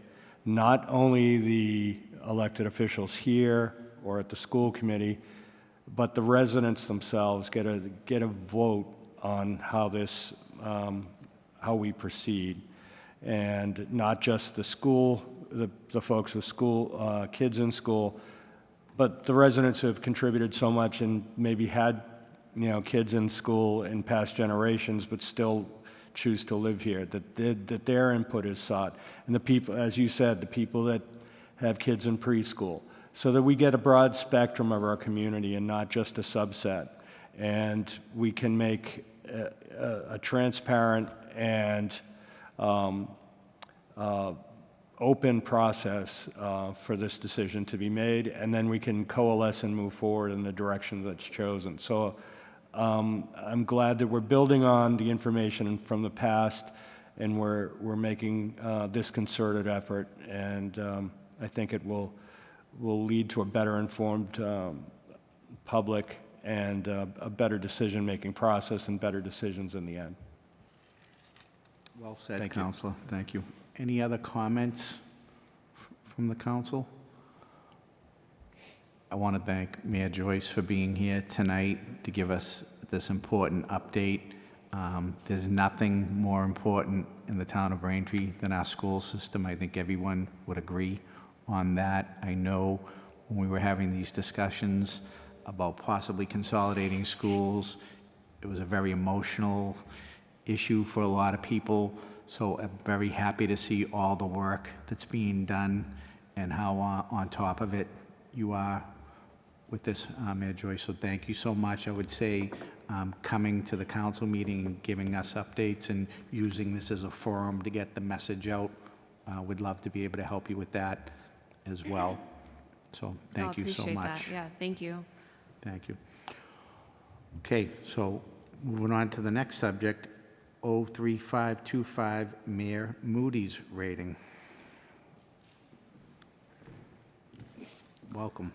S13: not only the elected officials here or at the school committee, but the residents themselves get a vote on how we proceed, and not just the school, the folks with school kids in school, but the residents who have contributed so much and maybe had kids in school in past generations, but still choose to live here, that their input is sought. And the people, as you said, the people that have kids in preschool, so that we get a broad spectrum of our community and not just a subset. And we can make a transparent and open process for this decision to be made, and then we can coalesce and move forward in the direction that's chosen. So I'm glad that we're building on the information from the past, and we're making this concerted effort, and I think it will lead to a better informed public and a better decision-making process and better decisions in the end.
S12: Well said, Counselor. Thank you. Any other comments from the council? I want to thank Mayor Joyce for being here tonight to give us this important update. There's nothing more important in the town of Braintree than our school system. I think everyone would agree on that. I know when we were having these discussions about possibly consolidating schools, it was a very emotional issue for a lot of people. So I'm very happy to see all the work that's being done and how on top of it you are with this, Mayor Joyce. So thank you so much. I would say coming to the council meeting and giving us updates and using this as a forum to get the message out. We'd love to be able to help you with that as well. So thank you so much.
S3: That. Yeah, thank you.
S12: Thank you. Okay, so moving on to the next subject, 03525, Mayor Moody's rating. Welcome.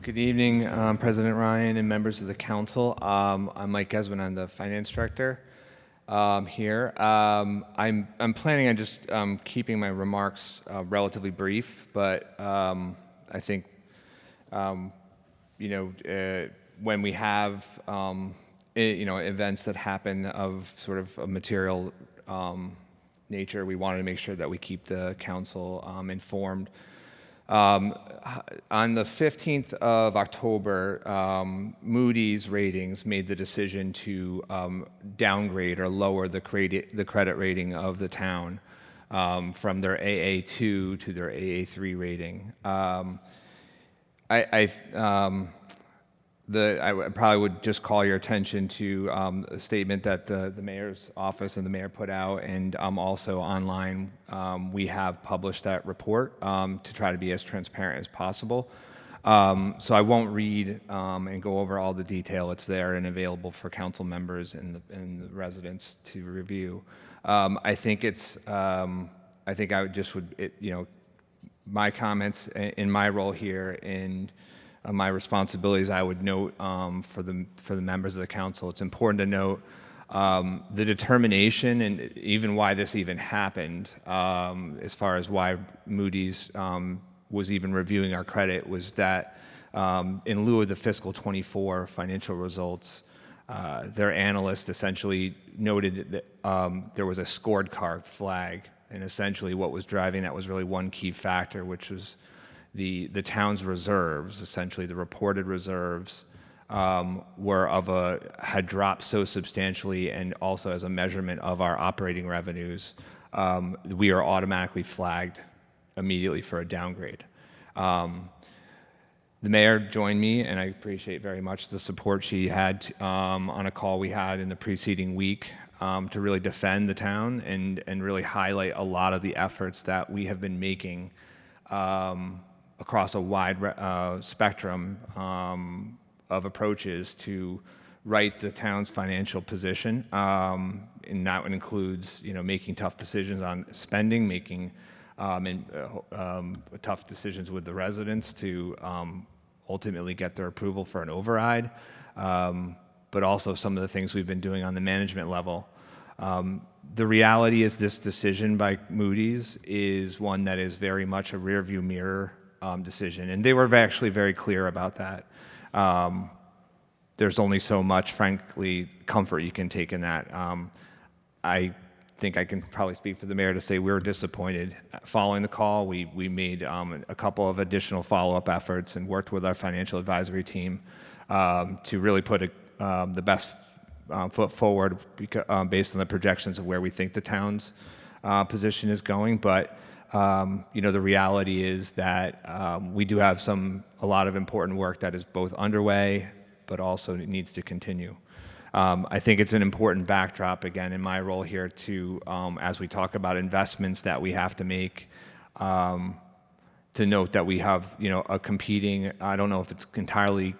S14: Good evening, President Ryan and members of the council. I'm Mike Gesman. I'm the finance director here. I'm planning on just keeping my remarks relatively brief, but I think when we have events that happen of sort of a material nature, we wanted to make sure that we keep the council informed. On the 15th of October, Moody's Ratings made the decision to downgrade or lower the credit rating of the town from their AA2 to their AA3 rating. I probably would just call your attention to a statement that the mayor's office and the mayor put out, and also online we have published that report to try to be as transparent as possible. So I won't read and go over all the detail. It's there and available for council members and the residents to review. I think I just would, my comments in my role here in my responsibilities, I would note for the members of the council, it's important to note the determination and even why this even happened, as far as why Moody's was even reviewing our credit, was that in lieu of the fiscal 24 financial results, their analyst essentially noted that there was a scored card flag, and essentially what was driving that was really one key factor, which was the town's reserves, essentially the reported reserves, had dropped so substantially, and also as a measurement of our operating revenues, we are automatically flagged immediately for a downgrade. The mayor joined me, and I appreciate very much the support she had on a call we had in the preceding week to really defend the town and really highlight a lot of the efforts that we have been making across a wide spectrum of approaches to right the town's financial position, and that includes, making tough decisions on spending, making tough decisions with the residents to ultimately get their approval for an override, but also some of the things we've been doing on the management level. The reality is this decision by Moody's is one that is very much a rearview mirror decision, and they were actually very clear about that. There's only so much, frankly, comfort you can take in that. I think I can probably speak for the mayor to say we were disappointed. Following the call, we made a couple of additional follow-up efforts and worked with our financial advisory team to really put the best foot forward based on the projections of where we think the town's position is going. But the reality is that we do have a lot of important work that is both underway, but also needs to continue. I think it's an important backdrop, again, in my role here to, as we talk about investments that we have to make, to note that we have, a competing, I don't know if it's entirely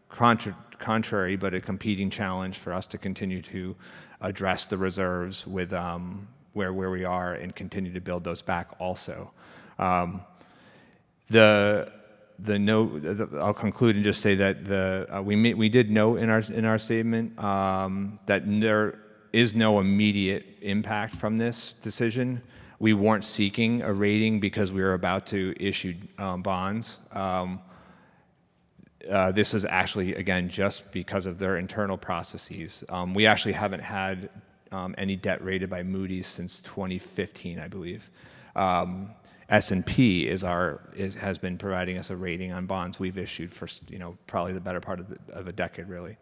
S14: contrary, but a competing challenge for us to continue to address the reserves with where we are and continue to build those back also. The note, I'll conclude and just say that we did note in our statement that there is no immediate impact from this decision. We weren't seeking a rating because we were about to issue bonds. This is actually, again, just because of their internal processes. We actually haven't had any debt rated by Moody's since 2015, I believe. S&P has been providing us a rating on bonds we've issued for probably the better part of a decade, really.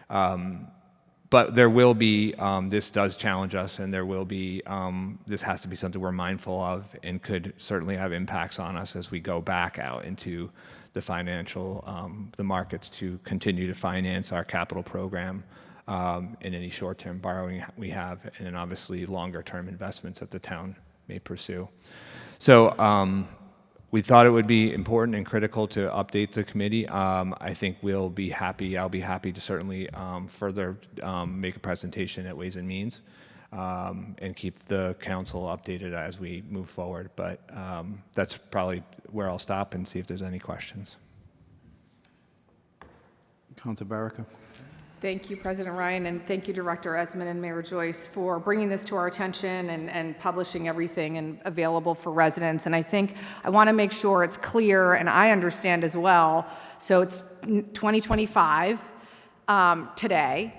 S14: But there will be, this does challenge us, and there will be, this has to be something we're mindful of and could certainly have impacts on us as we go back out into the financial, the markets to continue to finance our capital program and any short-term borrowing we have, and then obviously longer-term investments that the town may pursue. So we thought it would be important and critical to update the committee. I think I'll be happy to certainly further make a presentation at Ways and Means and keep the council updated as we move forward. But that's probably where I'll stop and see if there's any questions.
S12: Councilor Baraka.
S5: Thank you, President Ryan, and thank you, Director Esmond and Mayor Joyce, for bringing this to our attention and publishing everything and available for residents. And I think I want to make sure it's clear, and I understand as well. So it's 2025 today.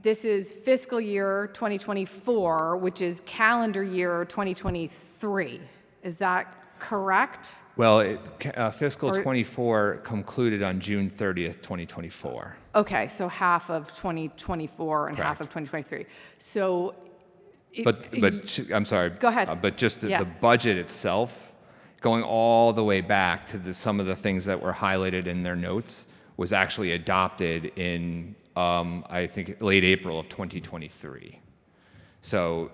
S5: This is fiscal year 2024, which is calendar year 2023. Is that correct?
S14: Well, fiscal 24 concluded on June 30th, 2024.
S5: Okay, so half of 2024 and half of 2023. So,
S14: but I'm sorry.
S5: Go ahead.
S14: But just the budget itself, going all the way back to some of the things that were highlighted in their notes, was actually adopted in I think late April of 2023. So.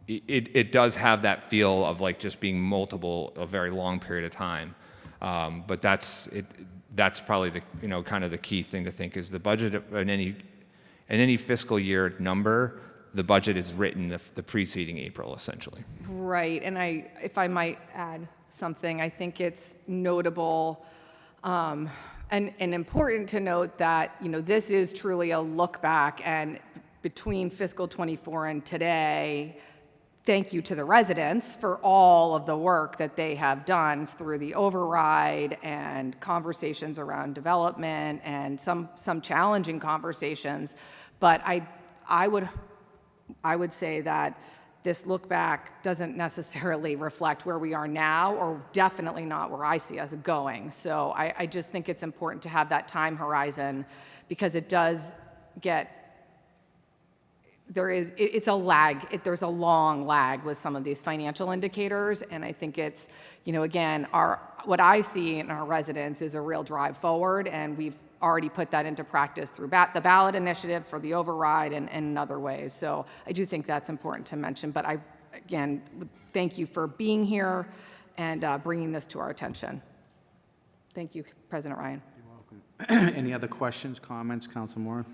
S14: It does have that feel of like just being a very long period of time, but that's probably the kind of the key thing to think is the budget in any fiscal year number, the budget is written the preceding April essentially.
S5: Right, and if I might add something, I think it's notable And important to note that, this is truly a look back, and between fiscal '24 and today, thank you to the residents for all of the work that they have done through the override and conversations around development and some challenging conversations. But I would say that this look back doesn't necessarily reflect where we are now, or definitely not where I see us going. So I just think it's important to have that time horizon, because it does get, it's a lag. There's a long lag with some of these financial indicators, and I think it's, again, what I see in our residents is a real drive forward, and we've already put that into practice through the ballot initiative, for the override, and in other ways. So I do think that's important to mention. But again, thank you for being here and bringing this to our attention. Thank you, President Ryan.
S12: You're welcome. Any other questions, comments, Council Moore?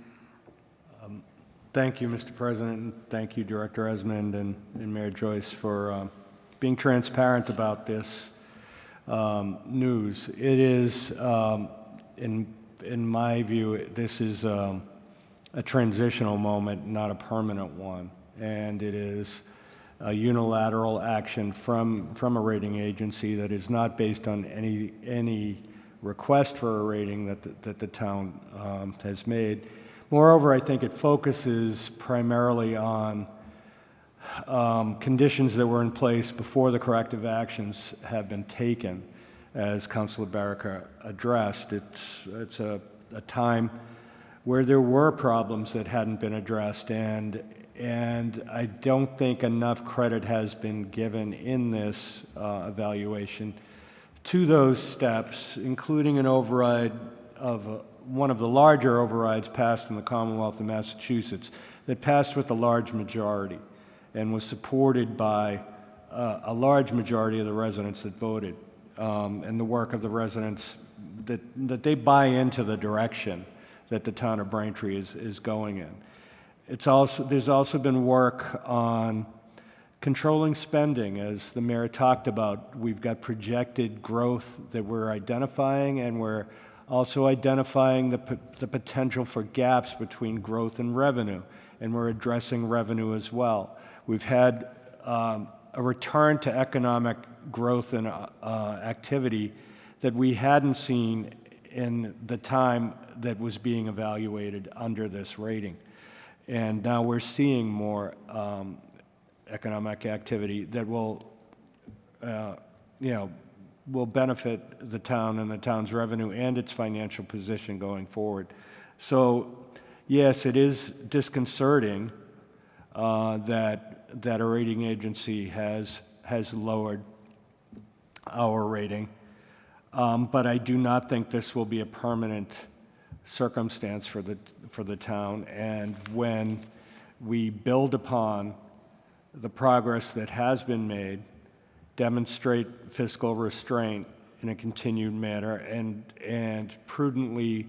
S13: Thank you, Mr. President, and thank you, Director Esmond and Mayor Joyce, for being transparent about this news. It is, in my view, this is a transitional moment, not a permanent one, and it is a unilateral action from a rating agency that is not based on any request for a rating that the town has made. Moreover, I think it focuses primarily on conditions that were in place before the corrective actions have been taken. As Councilor Baraka addressed, it's a time where there were problems that hadn't been addressed, and I don't think enough credit has been given in this evaluation to those steps, including an override of one of the larger overrides passed in the Commonwealth of Massachusetts, that passed with a large majority and was supported by a large majority of the residents that voted, and the work of the residents, that they buy into the direction that the town of Braintree is going in. There's also been work on controlling spending, as the mayor talked about. We've got projected growth that we're identifying, and we're also identifying the potential for gaps between growth and revenue, and we're addressing revenue as well. We've had a return to economic growth and activity that we hadn't seen in the time that was being evaluated under this rating. And now we're seeing more economic activity that will benefit the town and the town's revenue and its financial position going forward. So, yes, it is disconcerting that a rating agency has lowered our rating, but I do not think this will be a permanent circumstance for the town. And when we build upon the progress that has been made, demonstrate fiscal restraint in a continued manner, and prudently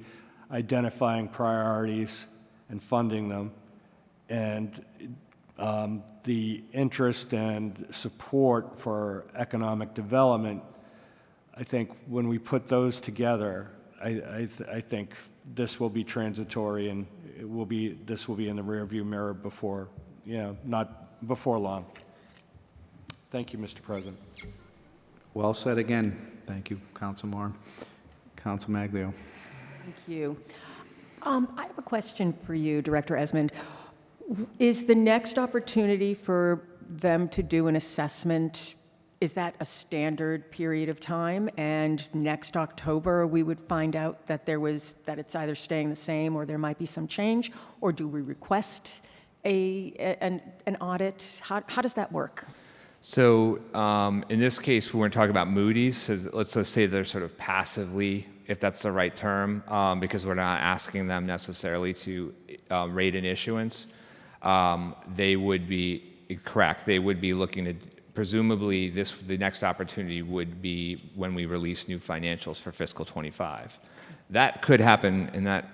S13: identifying priorities and funding them, and the interest and support for economic development, I think when we put those together, I think this will be transitory, and this will be in the rearview mirror not before long. Thank you, Mr. President.
S12: Well said again. Thank you, Council Moore. Council Maglio.
S11: Thank you. I have a question for you, Director Esmond. Is the next opportunity for them to do an assessment, is that a standard period of time? And next October, we would find out that it's either staying the same or there might be some change? Or do we request an audit? How does that work?
S14: So in this case, when we're talking about Moody's, let's just say they're sort of passively, if that's the right term, because we're not asking them necessarily to rate an issuance. They would be correct. They would be looking to, presumably, the next opportunity would be when we release new financials for fiscal '25. That could happen, and that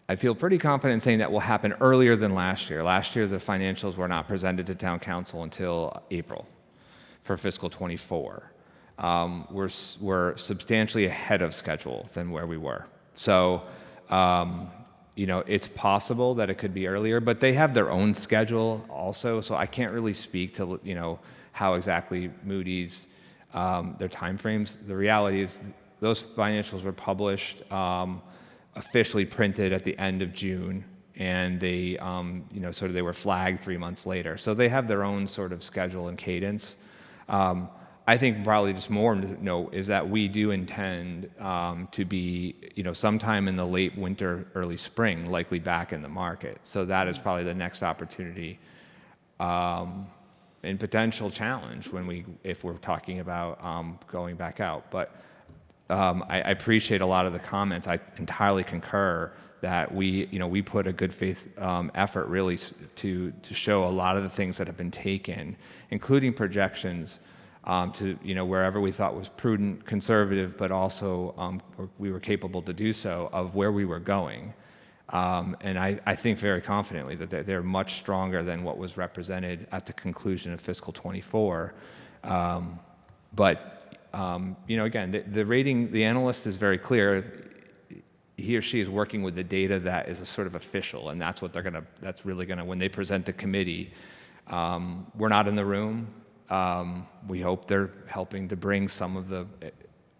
S14: I feel pretty confident saying that will happen earlier than last year. Last year, the financials were not presented to Town Council until April for fiscal '24. we're substantially ahead of schedule than where we were. So, it's possible that it could be earlier, but they have their own schedule also, so I can't really speak to, how exactly Moody's, their timeframes. The reality is those financials were published, officially printed at the end of June, and they, they were flagged 3 months later. So they have their own sort of schedule and cadence. I think probably just more to note is that we do intend to be, sometime in the late winter, early spring, likely back in the market. So that is probably the next opportunity and potential challenge if we're talking about going back out. But I appreciate a lot of the comments. I entirely concur that we put a good faith effort really to show a lot of the things that have been taken, including projections to wherever we thought was prudent, conservative, but also we were capable to do so of where we were going. And I think very confidently that they're much stronger than what was represented at the conclusion of fiscal 24. Again, the rating, the analyst is very clear. He or she is working with the data that is a sort of official, and that's what that's really gonna, when they present to committee, we're not in the room. We hope they're helping to bring some of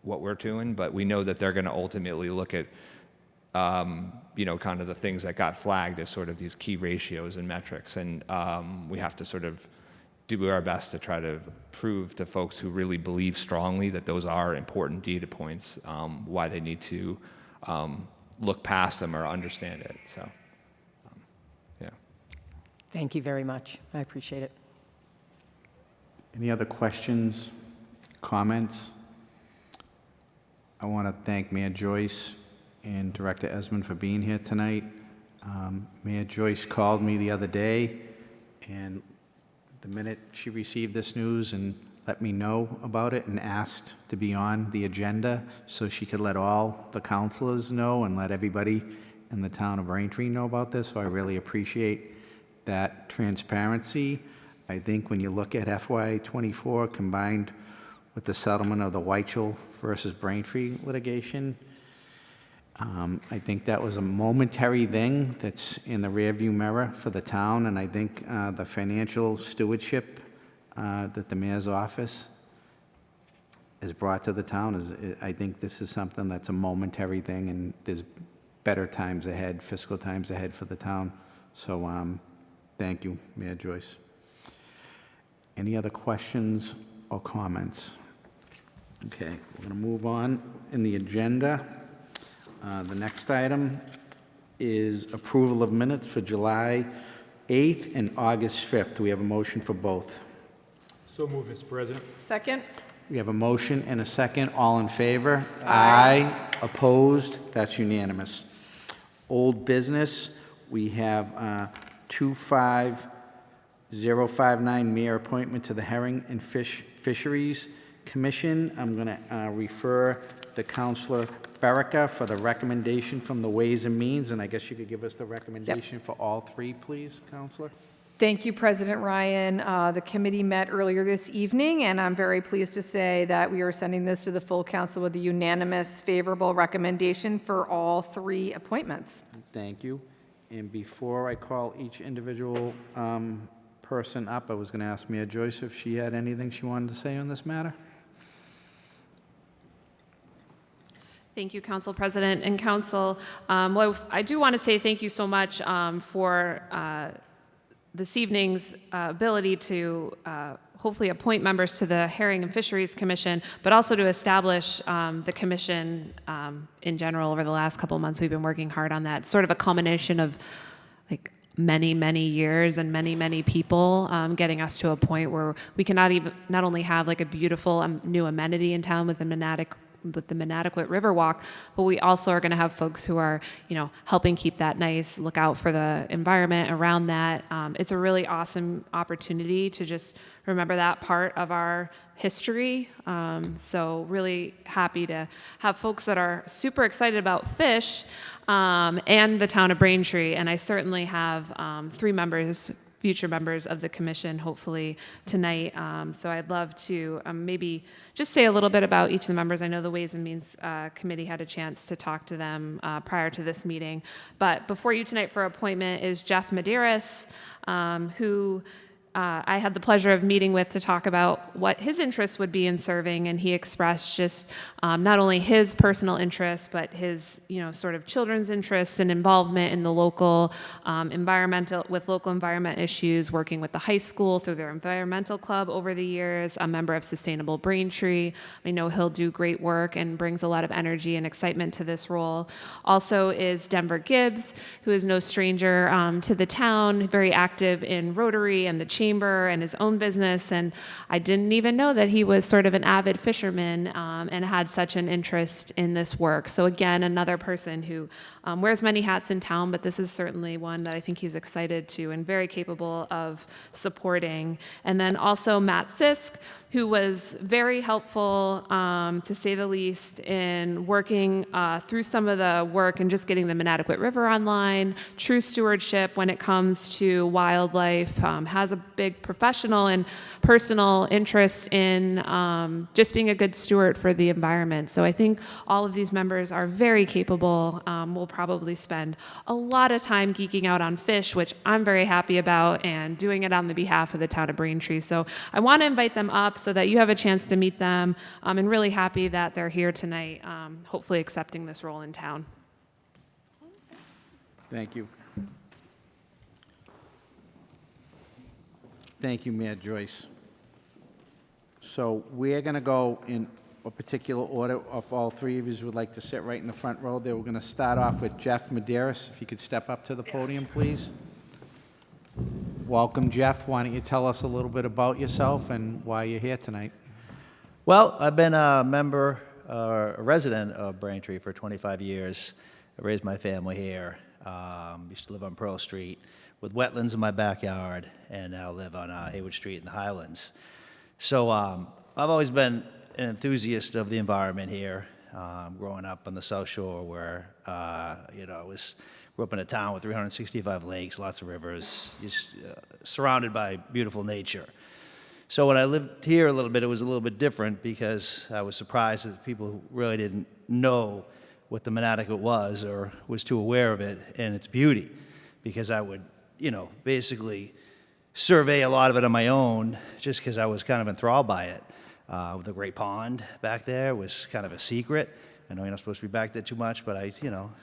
S14: what we're doing, but we know that they're gonna ultimately look at, kind of the things that got flagged as sort of these key ratios and metrics, and we have to sort of do our best to try to prove to folks who really believe strongly that those are important data points, why they need to look past them or understand it. So, yeah.
S11: Thank you very much. I appreciate it.
S12: Any other questions, comments? I want to thank Mayor Joyce and Director Esmond for being here tonight. Mayor Joyce called me the other day, and the minute she received this news and let me know about it and asked to be on the agenda so she could let all the councilors know and let everybody in the town of Braintree know about this. So I really appreciate that transparency. I think when you look at FY24 combined with the settlement of the Weichel versus Braintree litigation, I think that was a momentary thing that's in the rearview mirror for the town, and I think the financial stewardship that the mayor's office has brought to the town I think this is something that's a momentary thing, and there's better times ahead, fiscal times ahead for the town. So thank you, Mayor Joyce. Any other questions or comments? Okay, we're going to move on in the agenda. The next item is approval of minutes for July 8th and August 5th. Do we have a motion for both?
S8: So moved, Mr. President.
S5: Second?
S12: We have a motion and a second. All in favor? Aye. Opposed? That's unanimous. Old business, we have 25059 mayor appointment to the Herring and Fisheries Commission. I'm going to refer to Councilor Berica for the recommendation from the Ways and Means, and I guess you could give us the recommendation for all three, please, Councilor.
S5: Thank you, President Ryan. The committee met earlier this evening, and I'm very pleased to say that we are sending this to the full council with a unanimous favorable recommendation for all three appointments.
S12: Thank you. And before I call each individual person up, I was going to ask Mayor Joyce if she had anything she wanted to say on this matter.
S3: Thank you, Council President and Council. Well, I do want to say thank you so much for this evening's ability to hopefully appoint members to the Herring and Fisheries Commission, but also to establish the commission in general. Over the last couple of months, we've been working hard on that. It's sort of a culmination of like many years and many people getting us to a point where we can not only have like a beautiful new amenity in town with the Manadequat Riverwalk, but we also are going to have folks who are, helping keep that nice, look out for the environment around that. It's a really awesome opportunity to just remember that part of our history. So really happy to have folks that are super excited about fish and the town of Braintree. And I certainly have three members future members of the commission, hopefully tonight. So I'd love to maybe just say a little bit about each of the members. I know the Ways and Means Committee had a chance to talk to them prior to this meeting. But before you tonight for appointment is Jeff Medeiros, who I had the pleasure of meeting with to talk about what his interest would be in serving, and he expressed just not only his personal interests, but his, sort of children's interests and involvement in the local local environment issues, working with the high school through their environmental club over the years, a member of Sustainable Braintree. I know he'll do great work and brings a lot of energy and excitement to this role. Also is Denver Gibbs, who is no stranger to the town, very active in Rotary and the chamber and his own business, and I didn't even know that he was sort of an avid fisherman and had such an interest in this work. So again, another person who wears many hats in town, but this is certainly one that I think he's excited to and very capable of supporting. And then also Matt Sisk, who was very helpful, to say the least, in working through some of the work and just getting the Manadequit River online, true stewardship when it comes to wildlife, has a big professional and personal interest in just being a good steward for the environment. So I think all of these members are very capable. We'll probably spend a lot of time geeking out on fish, which I'm very happy about, and doing it on the behalf of the town of Braintree. So I want to invite them up so that you have a chance to meet them. I'm really happy that they're here tonight, hopefully accepting this role in town.
S12: Thank you. Thank you, Mayor Joyce. So we're going to go in a particular order. If all three of you would like to sit right in the front row there, we're going to start off with Jeff Medeiros. If you could step up to the podium, please. Welcome, Jeff. Why don't you tell us a little bit about yourself and why you're here tonight?
S15: Well, I've been a member, a resident of Braintree for 25 years. I raised my family here. Used to live on Pearl Street with wetlands in my backyard, and now live on Hayward Street in the Highlands. So I've always been an enthusiast of the environment here. Growing up on the South Shore, where grew up in a town with 365 lakes, lots of rivers, just surrounded by beautiful nature. So when I lived here a little bit, it was a little bit different, because I was surprised that people who really didn't know what the Manadequit was or was too aware of it and its beauty, because I would, basically survey a lot of it on my own, just because I was kind of enthralled by it. The Great Pond back there was kind of a secret. I know you're not supposed to be back there too much, but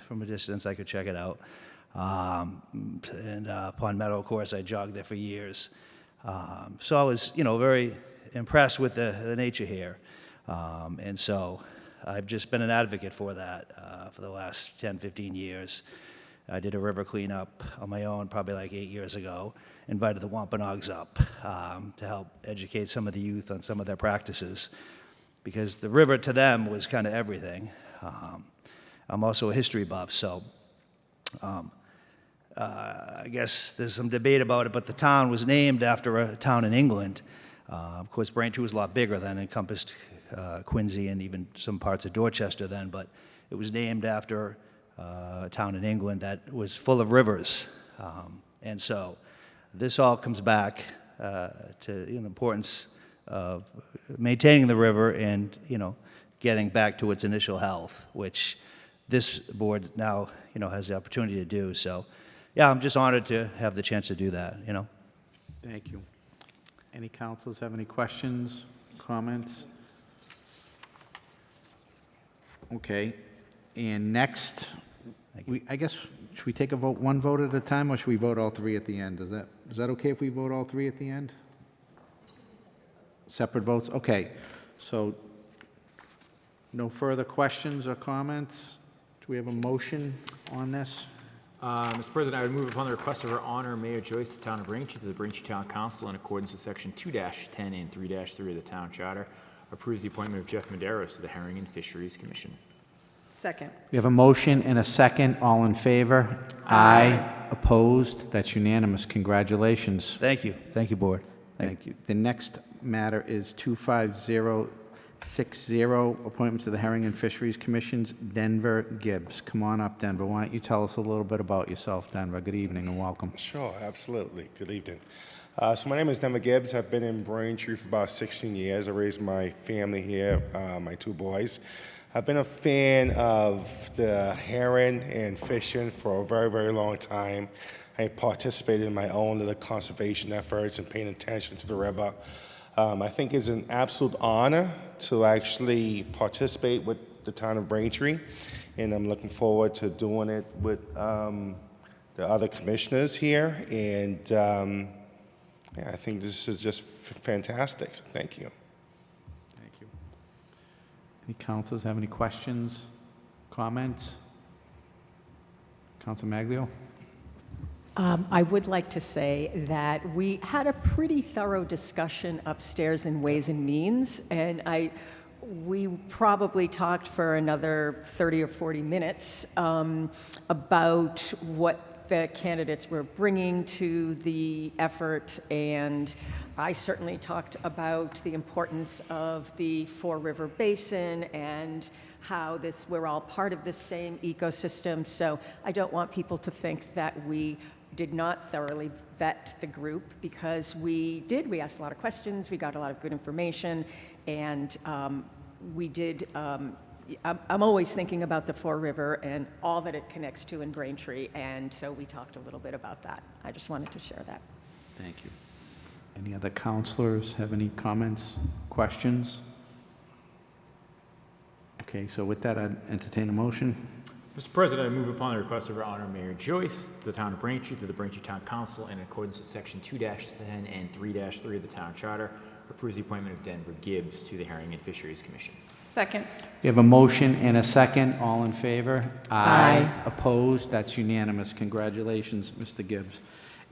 S15: from a distance I could check it out. And Pond Meadow, of course, I jogged there for years. So I was, very impressed with the nature here. And so I've just been an advocate for that for the last 10, 15 years. I did a river cleanup on my own probably like 8 years ago, invited the Wampanoags up to help educate some of the youth on some of their practices, because the river to them was kind of everything. I'm also a history buff, so I guess there's some debate about it, but the town was named after a town in England. Of course, Braintree was a lot bigger then, encompassed Quincy and even some parts of Dorchester then, but it was named after a town in England that was full of rivers. And so this all comes back to the importance of maintaining the river and, getting back to its initial health, which this board now, has the opportunity to do. So, yeah, I'm just honored to have the chance to do that,
S12: Thank you. Any councilors have any questions, comments? Okay. And next, I guess, should we take a vote, one vote at a time, or should we vote all three at the end? Is that okay if we vote all three at the end? Separate votes? Okay. So, no further questions or comments? Do we have a motion on this?
S8: Mr. President, I would move upon the request of our honor, Mayor Joyce, the town of Braintree, to the Braintree Town Council in accordance with Section 2-10 and 3-3 of the Town Charter, approves the appointment of Jeff Medeiros to the Herring and Fisheries Commission.
S5: Second.
S12: We have a motion and a second. All in favor? Aye. Opposed? That's unanimous. Congratulations.
S15: Thank you. Thank you, board.
S12: Thank you. The next matter is 250 6-0, appointment to the Herring and Fisheries Commissions, Denver Gibbs. Come on up, Denver. Why don't you tell us a little bit about yourself, Denver? Good evening and welcome.
S16: Sure, absolutely. Good evening. So my name is Denver Gibbs. I've been in Braintree for about 16 years. I raised my family here, my 2 boys. I've been a fan of the herring and fishing for a very, very long time. I participated in my own little conservation efforts and paying attention to the river. I think it's an absolute honor to actually participate with the town of Braintree, and I'm looking forward to doing it with the other commissioners here. And yeah, I think this is just fantastic, so thank you.
S12: Thank you. Any councilors have any questions, comments? Councilor Maglio?
S11: I would like to say that we had a pretty thorough discussion upstairs in Ways and Means, and we probably talked for another 30 or 40 minutes about what the candidates were bringing to the effort, and I certainly talked about the importance of the Four River Basin and how we're all part of the same ecosystem. So I don't want people to think that we did not thoroughly vet the group, because we did. We asked a lot of questions, we got a lot of good information, and we did. I'm always thinking about the Four River and all that it connects to in Braintree, and so we talked a little bit about that. I just wanted to share that.
S12: Thank you. Any other councilors have any comments, questions? Okay, so with that, I'd entertain a motion.
S8: Mr. President, I move upon the request of our Honorable Mayor Joyce, the Town of Braintree, through the Braintree Town Council, in accordance with Section 2-10 and 3-3 of the Town Charter, approves the appointment of Denver Gibbs to the Herring and Fisheries Commission.
S5: Second.
S12: We have a motion and a second. All in favor?
S11: Aye.
S12: Opposed? That's unanimous. Congratulations, Mr. Gibbs.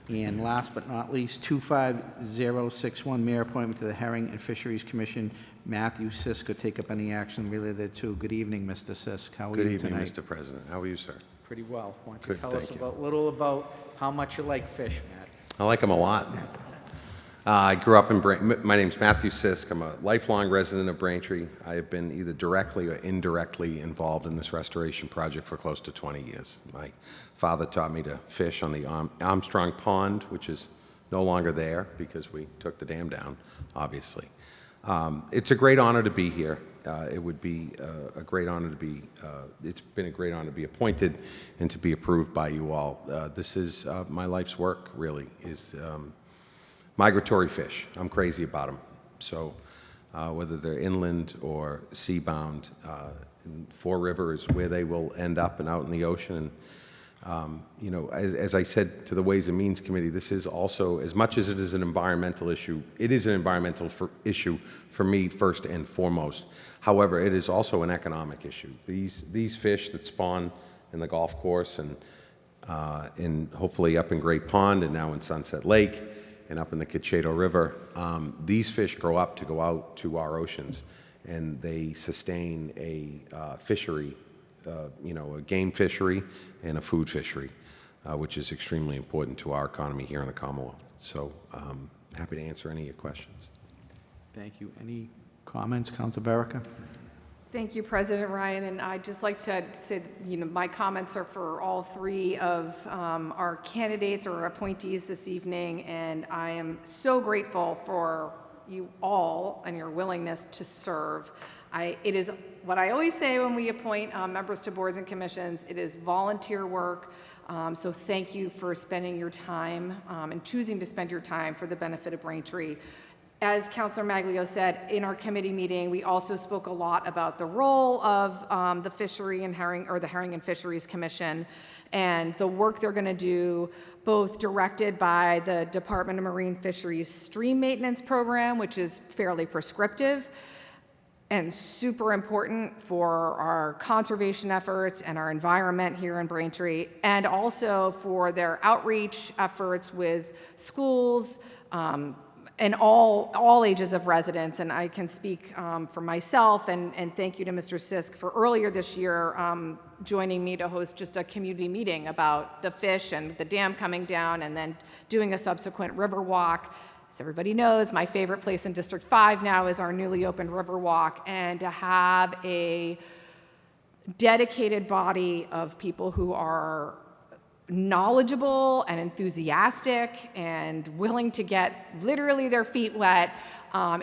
S12: And last but not least, 25061, Mayor appointment to the Herring and Fisheries Commission. Matthew Sisk could take up any action related to. Good evening, Mr. Sisk. How are
S17: Good
S12: you
S17: evening,
S12: tonight?
S17: Mr. President. How are you, sir?
S12: Pretty well. Why don't you
S17: Good,
S12: tell
S17: thank
S12: us
S17: you.
S12: a little about how much you like fish, Matt?
S17: I like them a lot. I grew up in my name's Matthew Sisk. I'm a lifelong resident of Braintree. I have been either directly or indirectly involved in this restoration project for close to 20 years. My father taught me to fish on the Armstrong Pond, which is no longer there because we took the dam down, obviously. It's a great honor to be here. It would be a great honor to be, it's been a great honor to be appointed and to be approved by you all. This is my life's work, really, is migratory fish. I'm crazy about them. So whether they're inland or sea-bound, Four River is where they will end up and out in the ocean. And, you know, as I said to the Ways and Means Committee, this is also, as much as it is an environmental issue, it is an environmental issue for me first and foremost. However, it is also an economic issue. These fish that spawn in the golf course and hopefully up in Great Pond and now in Sunset Lake and up in the Cochato River, these fish grow up to go out to our oceans, and they sustain a fishery, you know, a game fishery and a food fishery, which is extremely important to our economy here in the Commonwealth. So happy to answer any of your questions.
S12: Thank you. Any comments, Councilor Baraka?
S5: Thank you, President Ryan, and I'd just like to say, you know, my comments are for all three of our candidates or appointees this evening, and I am so grateful for you all and your willingness to serve. It is what I always say when we appoint members to boards and commissions, it is volunteer work, so thank you for spending your time and choosing to spend your time for the benefit of Braintree. As Councilor Maglio said, in our committee meeting, we also spoke a lot about the role of the Fishery and Herring, or the Herring and Fisheries Commission, and the work they're going to do, both directed by the Department of Marine Fisheries Stream Maintenance Program, which is fairly prescriptive and super important for our conservation efforts and our environment here in Braintree, and also for their outreach efforts with schools, and all ages of residents. And I can speak for myself, and thank you to Mr. Sisk for earlier this year joining me to host just a community meeting about the fish and the dam coming down, and then doing a subsequent river walk. As everybody knows, my favorite place in District 5 now is our newly opened Riverwalk, and to have a dedicated body of people who are knowledgeable and enthusiastic and willing to get literally their feet wet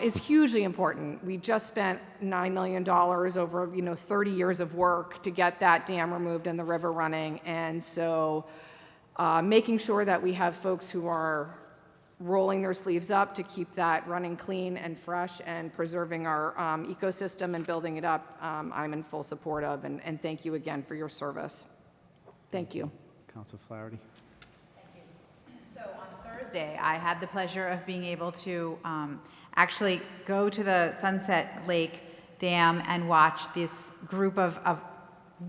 S5: is hugely important. We just spent $9 million over 30 years of work to get that dam removed and the river running, and so making sure that we have folks who are rolling their sleeves up to keep that running clean and fresh and preserving our ecosystem and building it up, I'm in full support of, and thank you again for your service. Thank you.
S12: Council Flaherty.
S7: So on Thursday, I had the pleasure of being able to actually go to the Sunset Lake Dam and watch this group of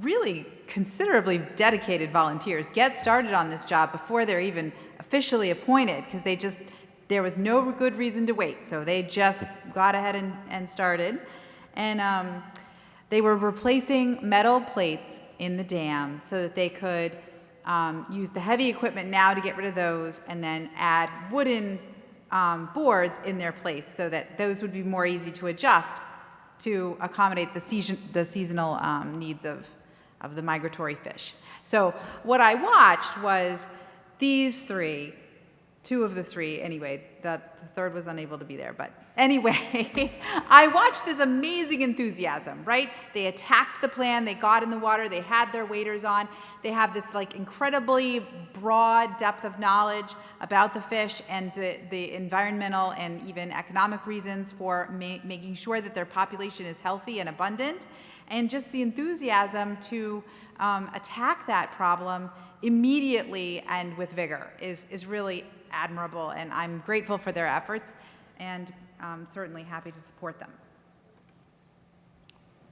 S7: really considerably dedicated volunteers get started on this job before they're even officially appointed, because there was no good reason to wait. So they just got ahead and started. And they were replacing metal plates in the dam so that they could use the heavy equipment now to get rid of those, and then add wooden boards in their place so that those would be more easy to adjust to accommodate the seasonal needs of the migratory fish. So what I watched was these three, two of the three, anyway, the third was unable to be there, but anyway, I watched this amazing enthusiasm, right? They attacked the plan, they got in the water, they had their waders on, they have this like incredibly broad depth of knowledge about the fish and the environmental and even economic reasons for making sure that their population is healthy and abundant, and just the enthusiasm to attack that problem immediately and with vigor is really admirable, and I'm grateful for their efforts, and certainly happy to support them.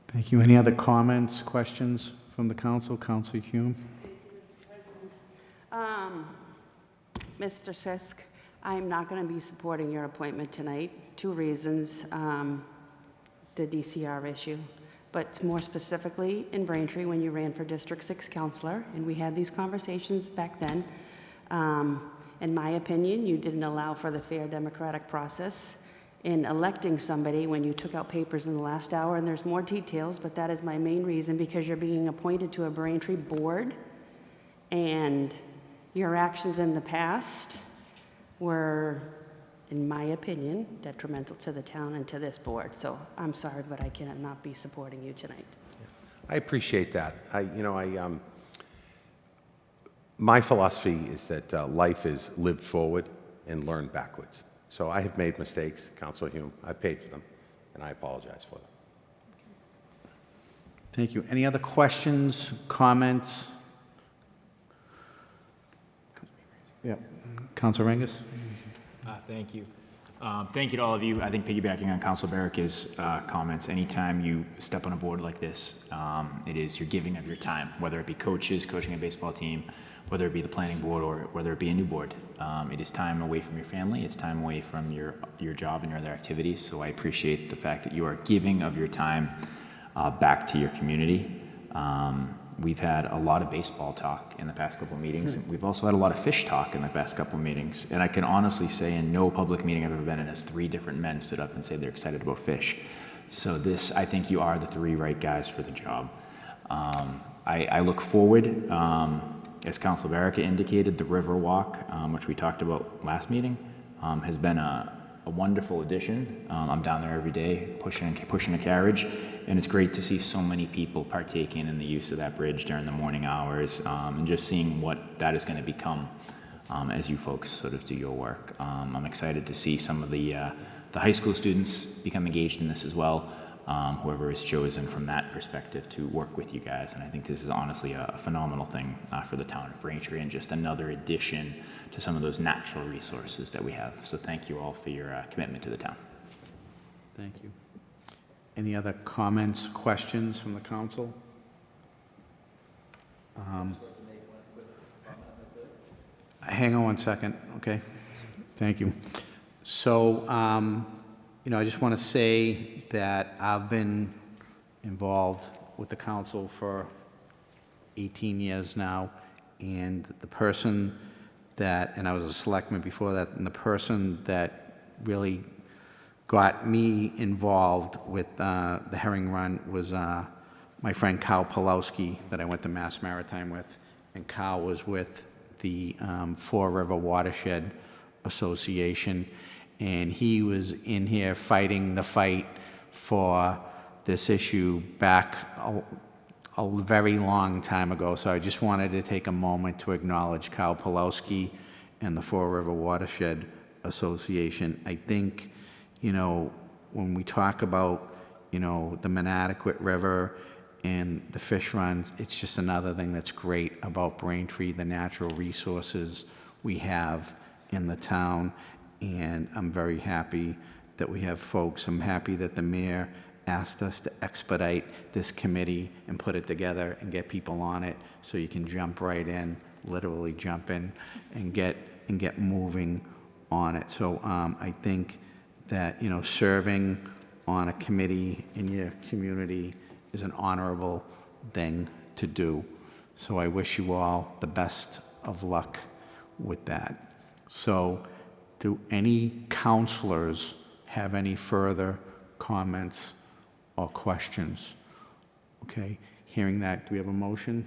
S12: Thank you. Any other comments, questions from the council? Councilor Hume.
S18: Mr. Sisk, I'm not going to be supporting your appointment tonight. 2 reasons. The DCR issue, but more specifically in Braintree when you ran for District 6 councilor, and we had these conversations back then. In my opinion, you didn't allow for the fair democratic process in electing somebody when you took out papers in the last hour, and there's more details, but that is my main reason, because you're being appointed to a Braintree board, and your actions in the past were, in my opinion, detrimental to the town and to this board. So I'm sorry, but I cannot be supporting you tonight.
S17: I appreciate that. My philosophy is that life is lived forward and learned backwards. So I have made mistakes, Councilor Hume. I paid for them, and I apologize for them.
S12: Thank you. Any other questions, comments? Yeah. Councilor Rengus.
S8: Thank you. Thank you to all of you. I think piggybacking on Councilor Barrica's comments, anytime you step on a board like this, it is your giving of your time, whether it be coaches, coaching a baseball team, whether it be the planning board, or whether it be a new board. It is time away from your family. It's time away from your job and your other activities. So I appreciate the fact that you are giving of your time back to your community. We've had a lot of baseball talk in the past couple of meetings. We've also had a lot of fish talk in the past couple of meetings. And I can honestly say in no public meeting I've ever been in has 3 different men stood up and said they're excited about fish. So I think you are the 3 right guys for the job. I look forward, as Councilor Barrica indicated, the Riverwalk, which we talked about last meeting, has been a wonderful addition. I'm down there every day pushing a carriage, and it's great to see so many people partaking in the use of that bridge during the morning hours, and just seeing what that is going to become as you folks sort of do your work. I'm excited to see some of the high school students become engaged in this as well, whoever is chosen from that perspective to work with you guys. And I think this is honestly a phenomenal thing for the town of Braintree, and just another addition to some of those natural resources that we have. So thank you all for your commitment to the town.
S12: Thank you. Any other comments, questions from the council? Hang on one second, okay? Thank you. So, I just want to say that I've been involved with the council for 18 years now, and the person that, and I was a selectman before that, and the person that really got me involved with the herring run was my friend Kyle Pulowski that I went to Mass Maritime with, and Kyle was with the Four River Watershed Association, and he was in here fighting the fight for this issue back a very long time ago. So I just wanted to take a moment to acknowledge Kyle Pulowski and the Four River Watershed Association. I think, you know, when we talk about, you know, the Manattaquit River and the fish runs, it's just another thing that's great about Braintree, the natural resources we have in the town. And I'm very happy that we have folks. I'm happy that the mayor asked us to expedite this committee and put it together and get people on it so you can jump right in, literally jump in and get moving on it. So I think that, you know, serving on a committee in your community is an honorable thing to do. So I wish you all the best of luck with that. So do any counselors have any further comments or questions? Okay, hearing that, do we have a motion?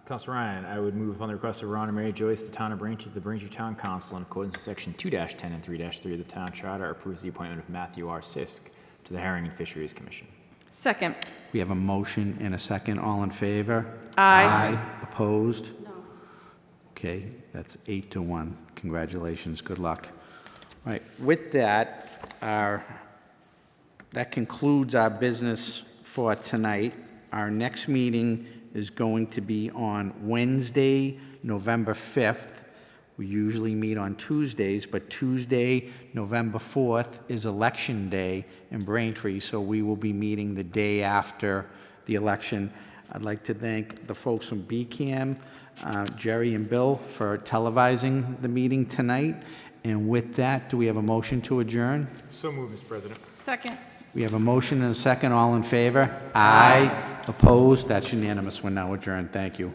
S8: Councilor Ryan, I would move upon the request of Ron and Mary Joyce, the town of Braintree, the Braintree Town Council, in accordance with section 2-10 and 3-3 of the town charter, approves the appointment of Matthew R. Sisk to the Herring and Fisheries Commission.
S5: Second.
S12: We have a motion and a second. All in favor?
S5: Aye.
S12: Opposed? No. Okay, that's 8-1. Congratulations. Good luck. All right. With that, that concludes our business for tonight. Our next meeting is going to be on Wednesday, November 5th. We usually meet on Tuesdays, but Tuesday, November 4th is Election Day in Braintree, so we will be meeting the day after the election. I'd like to thank the folks from BCAM, Jerry and Bill, for televising the meeting tonight. And with that, do we have a motion to adjourn?
S8: So moved, Mr. President.
S5: Second.
S12: We have a motion and a second. All in favor? Aye. Opposed? That's unanimous. We're now adjourned. Thank you.